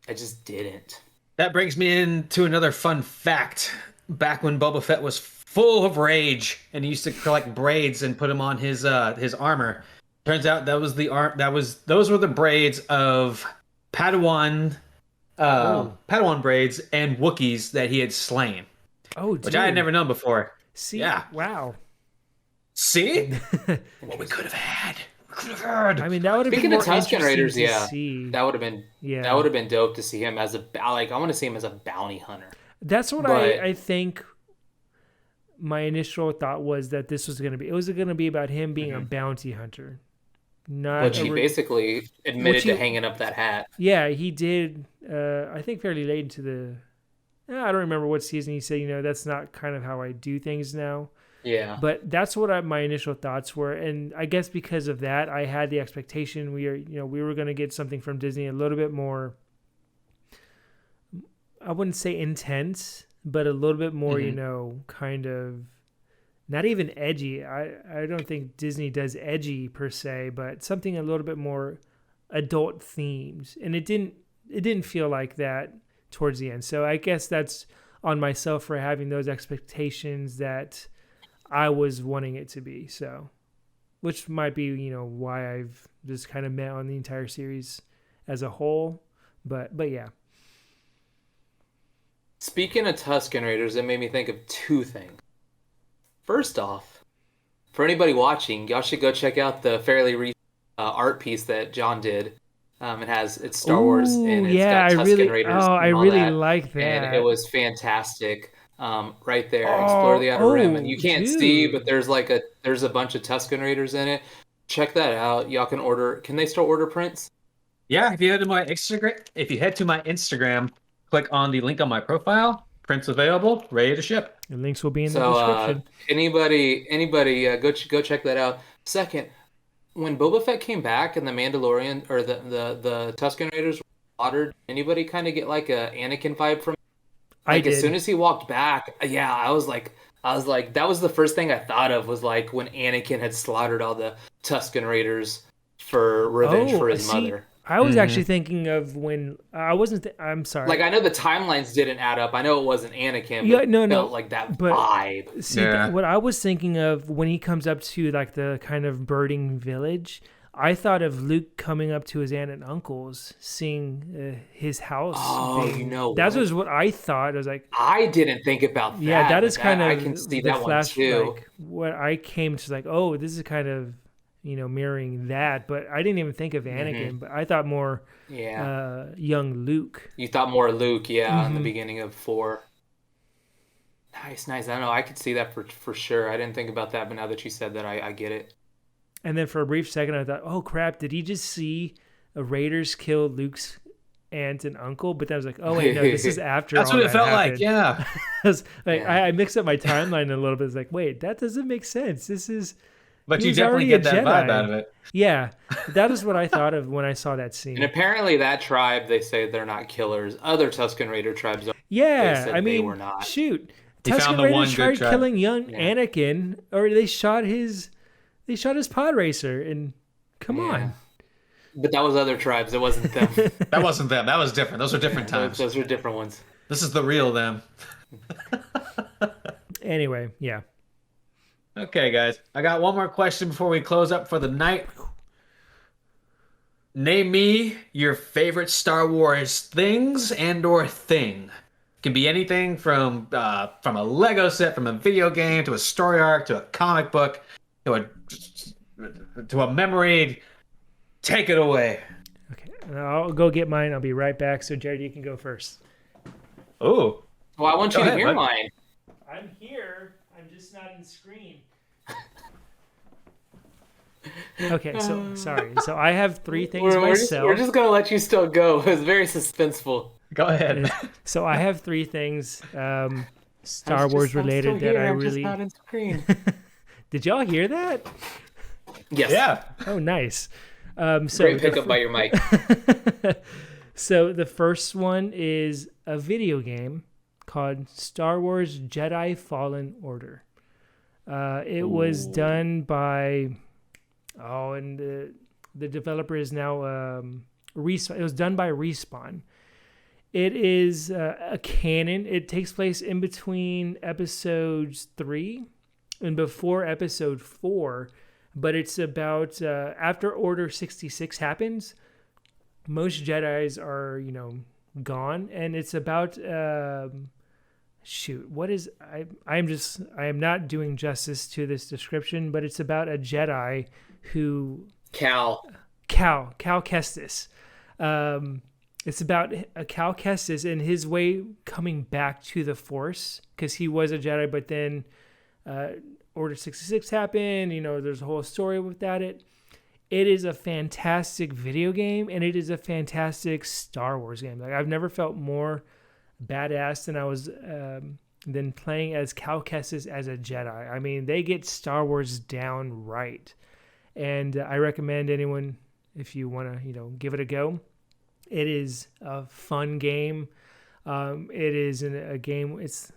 I just didn't. That brings me into another fun fact. Back when Boba Fett was full of rage and he used to collect braids and put them on his armor. Turns out that was the arm that was those were the braids of Padawan Oh, Padawan braids and Wookiees that he had slain, oh, which I had dude. never known before. See, Yeah. wow. See? What we could have had. We could have had. I mean, that would have been Speaking more of Tusken interesting Raiders, to yeah, see. that would have been Yeah, dope to see him as a like. I want to see him as a bounty hunter. that's what But I think. My initial thought was that this was going to be. It was going to be about him being a Mhm. bounty hunter, not which a. he basically admitted Which he- to hanging up that hat. Yeah, he did. I think fairly late into the. I don't remember what season he said. That's not kind of how I do things now. Yeah. But that's what my initial thoughts were, and I guess because of that, I had the expectation we were going to get something from Disney a little bit more. I wouldn't say intense, but a little bit more, kind of not even edgy. I don't think Disney does edgy per se, but something a little bit more adult themed, and it didn't feel like that towards the end. So I guess that's on myself for having those expectations that I was wanting it to be. So, which might be why I've just kind of met on the entire series as a whole. But yeah. Speaking of Tusken Raiders, it made me think of two things. First off, for anybody watching, y'all should go check out the fairly recent art piece that John did. It's Star Wars and Ooh, it's yeah, got Tusken Raiders I and all really that, like and it that. was fantastic. Right there, explore Oh, the Outer Rim, and oh, you can't see, but dude. there's a bunch of Tusken Raiders in it. Check that out. Y'all can order. Can they still order prints? Yeah, if you head to my Instagram, click on the link on my profile, prints available, ready to ship. The links will be in the So description. anybody go check that out. Second, when Boba Fett came back and the Mandalorian or the Tusken Raiders were slaughtered, anybody kind of get like a Anakin vibe from? I Like as soon did. as he walked back, yeah, I was like, that was the first thing I thought of was like when Anakin had slaughtered all the Tusken Raiders for revenge Oh, for his see, mother. I was actually thinking of when I wasn't. I'm sorry. Like I know the timelines didn't add up. I know it wasn't Anakin, Yeah, but it no, felt like that but vibe. see, Yeah. what I was thinking of when he comes up to like the kind of birding village, I thought of Luke coming up to his aunt and uncle's, seeing his house. Oh, you know that what? was what I thought. I was like, I didn't think about that. yeah, that but is kind of I can see the that one flash. too. Like what I came to, like, oh, this is kind of mirroring that, but I didn't even think of Anakin. But I thought more Yeah. young Luke. You thought more Luke, yeah, in the Mhm. beginning of 4. Nice. I don't know. I could see that for sure. I didn't think about that, but now that you said that, I get it. And then for a brief second, I thought, oh crap, did he just see a Raiders kill Luke's aunt and uncle? But then I was like, oh wait, no, this is after That's all what it that felt like. happened. Yeah. I was like, Yeah. I mixed up my timeline a little bit. It's like, wait, that doesn't make sense. This is But he you was definitely already get a that vibe Jedi. out of it. Yeah, that is what I thought of when I saw that And scene. apparently, that tribe, they say they're not killers. Other Tusken Raider tribes, they Yeah, said I they mean, were not. shoot, He found Tusken the one Raiders good tried tribe. killing young Yeah. Anakin, or they shot his pod racer, and come Yeah. on. But that was other tribes. It wasn't them. That wasn't them. That was different. Those are different times. Those are different ones. This is the real them. Anyway, yeah. Okay, guys. I got one more question before we close up for the night. Name me your favorite Star Wars things and/or thing. Can be anything from a Lego set, from a video game, to a story arc, to a comic book, to a memory. Take it away. Okay, I'll go get mine. I'll be right back. So, Jared, you can go first. Oh, Well, I want you Go to ahead, hear bud. mine. I'm here. I'm just not in screen. Okay, so sorry. So I have three things myself. We're just gonna let you still go. It was very suspenseful. go ahead. So I have three things Star I'm Wars still related here. that I I'm just really. not in screen. Did y'all hear that? Yes. Yeah. Oh, nice. Great pickup by your mic. So the first one is a video game called Star Wars Jedi Fallen Order. It was done by, and the developer is now Respawn. It was done by Respawn. It is a canon. It takes place in between episodes 3 and before episode 4, but it's about after Order 66 happens. Most Jedis are, gone, and it's about I am not doing justice to this description, but it's about a Jedi who Cal Kestis. It's about a Cal Kestis and his way coming back to the Force, because he was a Jedi, but then Order 66 happened. There's a whole story without it. It is a fantastic video game, and it is a fantastic Star Wars game. Like, I've never felt more badass than I was than playing as Cal Kestis as a Jedi. I mean, they get Star Wars down right, and I recommend anyone, if you want to, give it a go. It is a fun game. It is a game. It's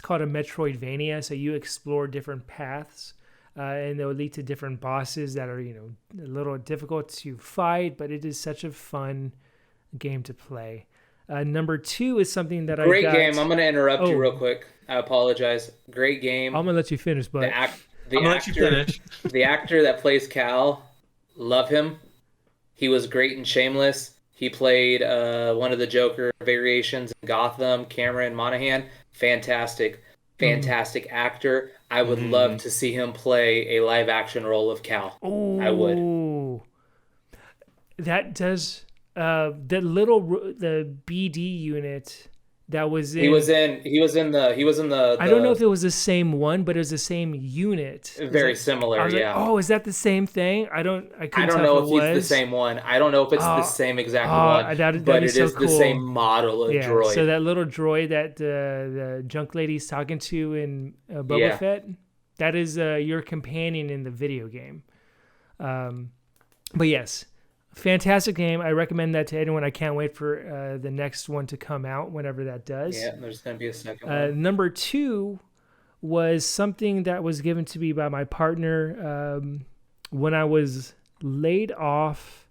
called a Metroidvania, so you explore different paths. And they'll lead to different bosses that are, a little difficult to fight, but it is such a fun game to play. Number 2 is something that Great game. I'm going to interrupt you real quick. I apologize. Great game. I'm going to let you finish, but I'm going to let you finish. The actor that plays Cal, love him. He was great in Shameless. He played one of the Joker variations in Gotham, Cameron Monaghan. Fantastic actor. I would love to see him play a live action role of Cal. Ooh, I would. That does the BD unit that was in. He was in the. I don't know if it was the same one, but it was the same unit. Very similar, yeah. Like, is that the same thing? I don't know if it's the same one. I don't know if it's the same exact one, but it is the same model of droid. So that little droid that the junk lady's talking to in Boba Fett, that is your companion in the video game. But yes, fantastic game. I recommend that to anyone. I can't wait for the next one to come out whenever that does. Yeah, there's going to be a second one. Number 2 was something that was given to me by my partner when I was laid off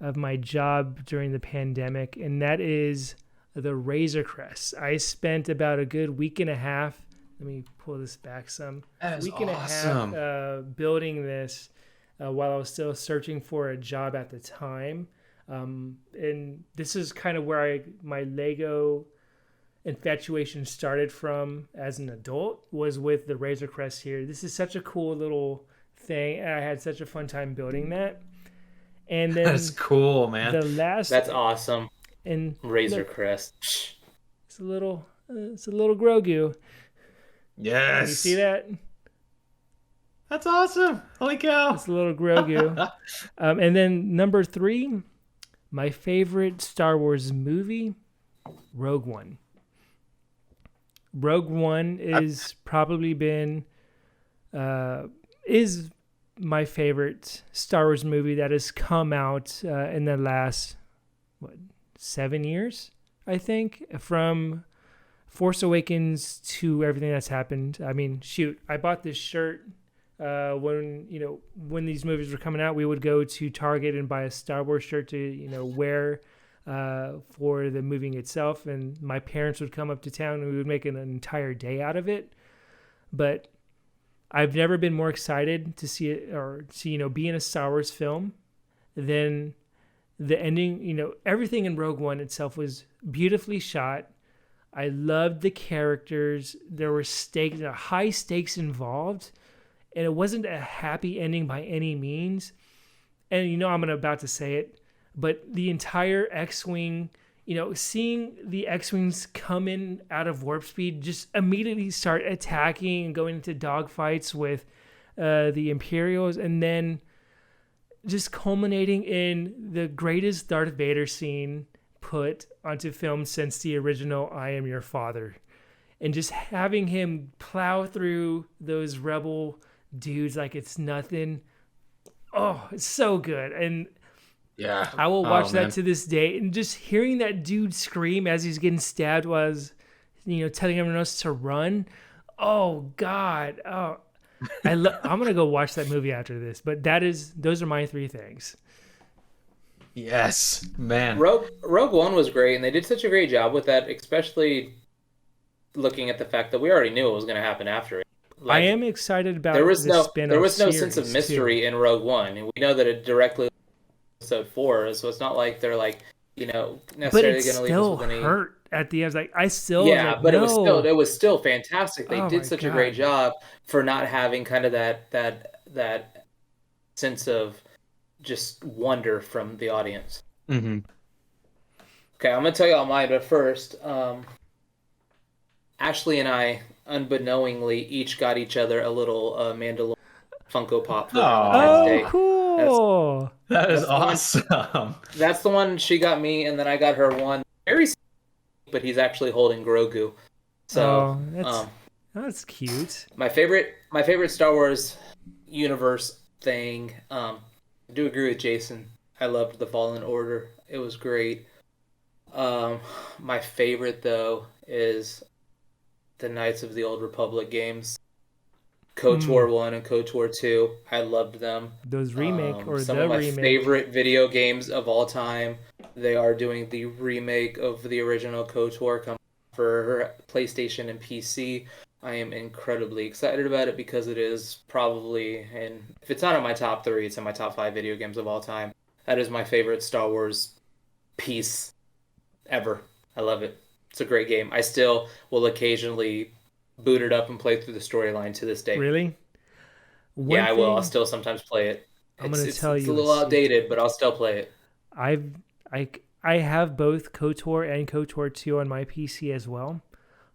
of my job during the pandemic, and that is the Razor Crest. I spent about a good week and a half. Let me pull this back some. That is week and awesome. a half building this while I was still searching for a job at the time. And this is kind of where my Lego infatuation started from as an adult, was with the Razor Crest here. This is such a cool little thing, and I had such a fun time building that. And then that's cool, man. That's awesome. And Razor Crest. It's a little Grogu. Yes. You see that? That's awesome. Holy cow. It's a little Grogu. And then number 3, my favorite Star Wars movie, Rogue One. Rogue One is probably been is my favorite Star Wars movie that has come out in the last 7 years, I think, from Force Awakens to everything that's happened. I mean, shoot, I bought this shirt when these movies were coming out. We would go to Target and buy a Star Wars shirt to wear for the movie itself, and my parents would come up to town and we would make an entire day out of it. But I've never been more excited to see it or to be in a Star Wars film than the ending. Everything in Rogue One itself was beautifully shot. I loved the characters. There were high stakes involved, and it wasn't a happy ending by any means. And I'm about to say it, but the entire X-Wing, seeing the X-Wings come in out of warp speed, just immediately start attacking and going into dogfights with the Imperials, and then just culminating in the greatest Darth Vader scene put onto film since the original I Am Your Father. And just having him plow through those rebel dudes like it's nothing. Oh, it's so good. And Yeah. I will Oh watch that man. to this day. And just hearing that dude scream as he's getting stabbed was, telling everyone else to run. Oh God. Oh, I'm gonna go watch that movie after this. But those are my three things. Yes, man. Rogue One was great, and they did such a great job with that, especially looking at the fact that we already knew what was going to happen after it. I Like am excited there about was the there spin-off was no sense of series too. mystery in Rogue One, and we know that it directly episode 4, so it's not like they're like But it necessarily going to leave us still with any. hurt at the end. I still was Yeah, like, but no. it was still fantastic. They Oh did my such a great God. job for not having kind of that sense of just wonder from the audience. Hmm. Okay, I'm gonna tell you all mine, but first, Ashley and I, unbeknowingly, each got each other a little Mandalorian Funko Pop for Valentine's Oh, Oh, Day. That's cool. that is that's the one. awesome. That's the one she got me, and then I got her one. Very, but he's actually holding Grogu. So, Oh, that's cute. my favorite Star Wars universe thing. I do agree with Jason. I loved the Fallen Order. It was great. My favorite though is the Knights of the Old Republic games. KOTOR Mm, 1 and KOTOR 2. I loved them. those remake or Some of the my remake. favorite video games of all time. They are doing the remake of the original KOTOR coming for PlayStation and PC. I am incredibly excited about it because it is probably, and if it's not in my top 3, it's in my top 5 video games of all time. That is my favorite Star Wars piece ever. I love it. It's a great game. I still will occasionally boot it up and play through the storyline to this day. Really? Yeah, One I will. I'll thing still sometimes play it. I'm gonna tell It's a you a little secret. outdated, but I'll still play it. I've I I have both KOTOR and KOTOR 2 on my PC as well.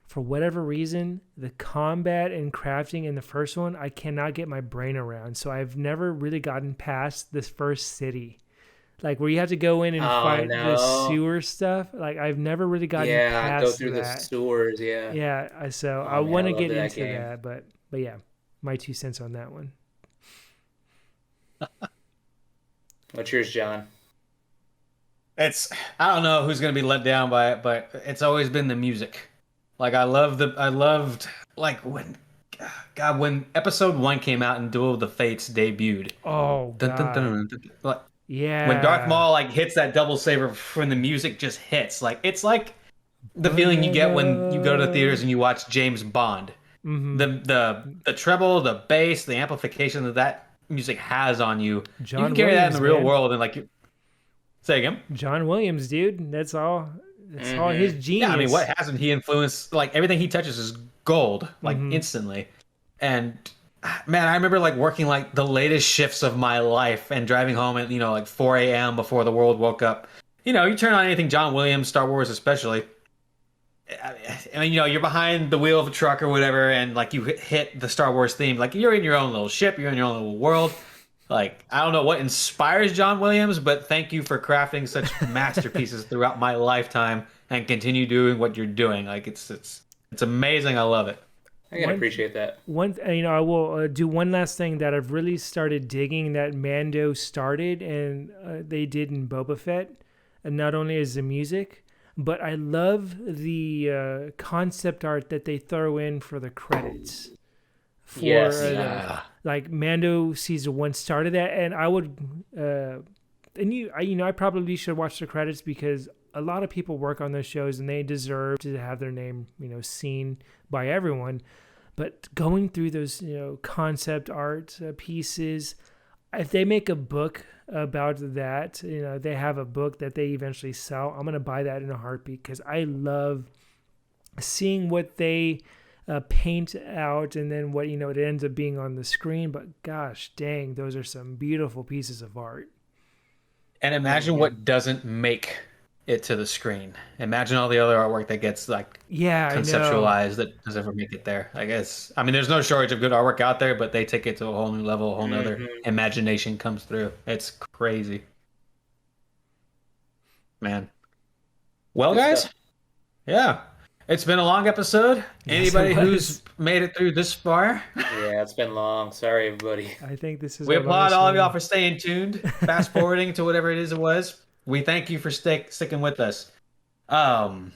For whatever reason, the combat and crafting in the first one, I cannot get my brain around. So I've never really gotten past this first city. Like where you have to go in and Oh fight the no. sewer stuff. Like I've never really gotten Yeah, go past through the that. sewers. Yeah. Yeah, so I Oh man, want I to love get that into game. that, but yeah, my 2 cents on that one. What's yours, John? It's I don't know who's gonna be let down by it, but it's always been the music. Like I loved like when God when episode 1 came out and Duel of the Fates debuted. Oh Dun, dun, God, dun, dun, dun. Like when Darth yeah. Maul like hits that double saber when the music just hits. Like it's like the feeling you get when you go to the Banana. theaters and you watch James Bond. Mm-hmm. The treble, the bass, the amplification that that music has on you. You can John carry that in the Williams, real man. world and say again. John Williams, dude. That's all. That's all his Mm-hmm. Yeah, I mean, what genius. hasn't he influenced? Like everything he touches is gold, like Mm-hmm. instantly. And man, I remember like working like the latest shifts of my life and driving home at like 4 a.m. before the world woke up. You turn on anything John Williams, Star Wars especially. I mean, you're behind the wheel of a truck or whatever, and like you hit the Star Wars theme. Like you're in your own little ship, you're in your own little world. Like I don't know what inspires John Williams, but thank you for crafting such masterpieces throughout my lifetime and continue doing what you're doing. Like it's amazing. I love it. I can One, appreciate that. I will do one last thing that I've really started digging that Mando started and they did in Boba Fett, and not only is the music, but I love the concept art that they throw in for the credits. For Yes. Yeah. like Mando season 1 started that, and I would, I probably should watch the credits because a lot of people work on those shows and they deserve to have their name, seen by everyone. But going through those, concept art pieces, if they make a book about that, they have a book that they eventually sell, I'm gonna buy that in a heartbeat because I love seeing what they paint out and then what it ends up being on the screen. But gosh dang, those are some beautiful pieces of art. And imagine Mm-hmm. what doesn't make it to the screen. Imagine all the other artwork that gets like Yeah, I know. conceptualized that does ever make it there. I mean, there's no shortage of good artwork out there, but they take it to a whole new level, a whole nother Mm-hmm. imagination comes through. It's crazy, man. Well, Good guys, stuff. yeah. It's been a long episode. Yes, Anybody it who's was. made it through this far, Yeah, it's been long. Sorry, everybody. I think this is we our applaud longest all of y'all one. for staying tuned, fast forwarding to whatever it is it was. We thank you for sticking with us. Um,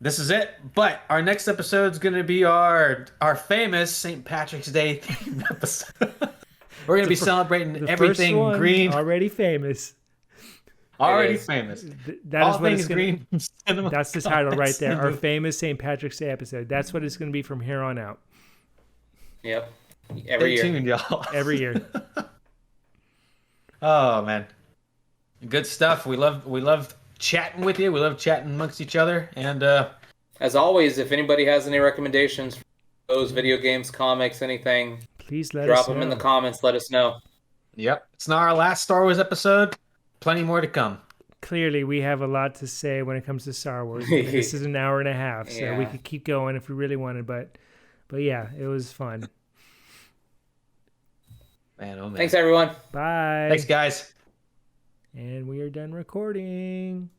this is it. But our next episode is going to be our famous St. Patrick's Day themed episode. We're going to be celebrating The everything first one, green. already famous. Already is. famous. That All is what things it's gonna. green. Cinema That's the title right comics, there. and Our movies. famous St. Patrick's Day episode. That's what it's going to be from here on out. Yep. Every Stay year. tuned, y'all. Every year. Oh man, good stuff. We love chatting with you. We love chatting amongst each other. And As always, if anybody has any recommendations for those video games, comics, anything, Please let drop us them know. in the comments. Let us know. yep, it's not our last Star Wars episode. Plenty more to come. Clearly, we have a lot to say when it comes to Star Wars. This is an hour and a half, so we Yeah. could keep going if we really wanted. But yeah, it was fun. Man, oh man. Thanks, everyone. Bye. Thanks, guys. And we are done recording.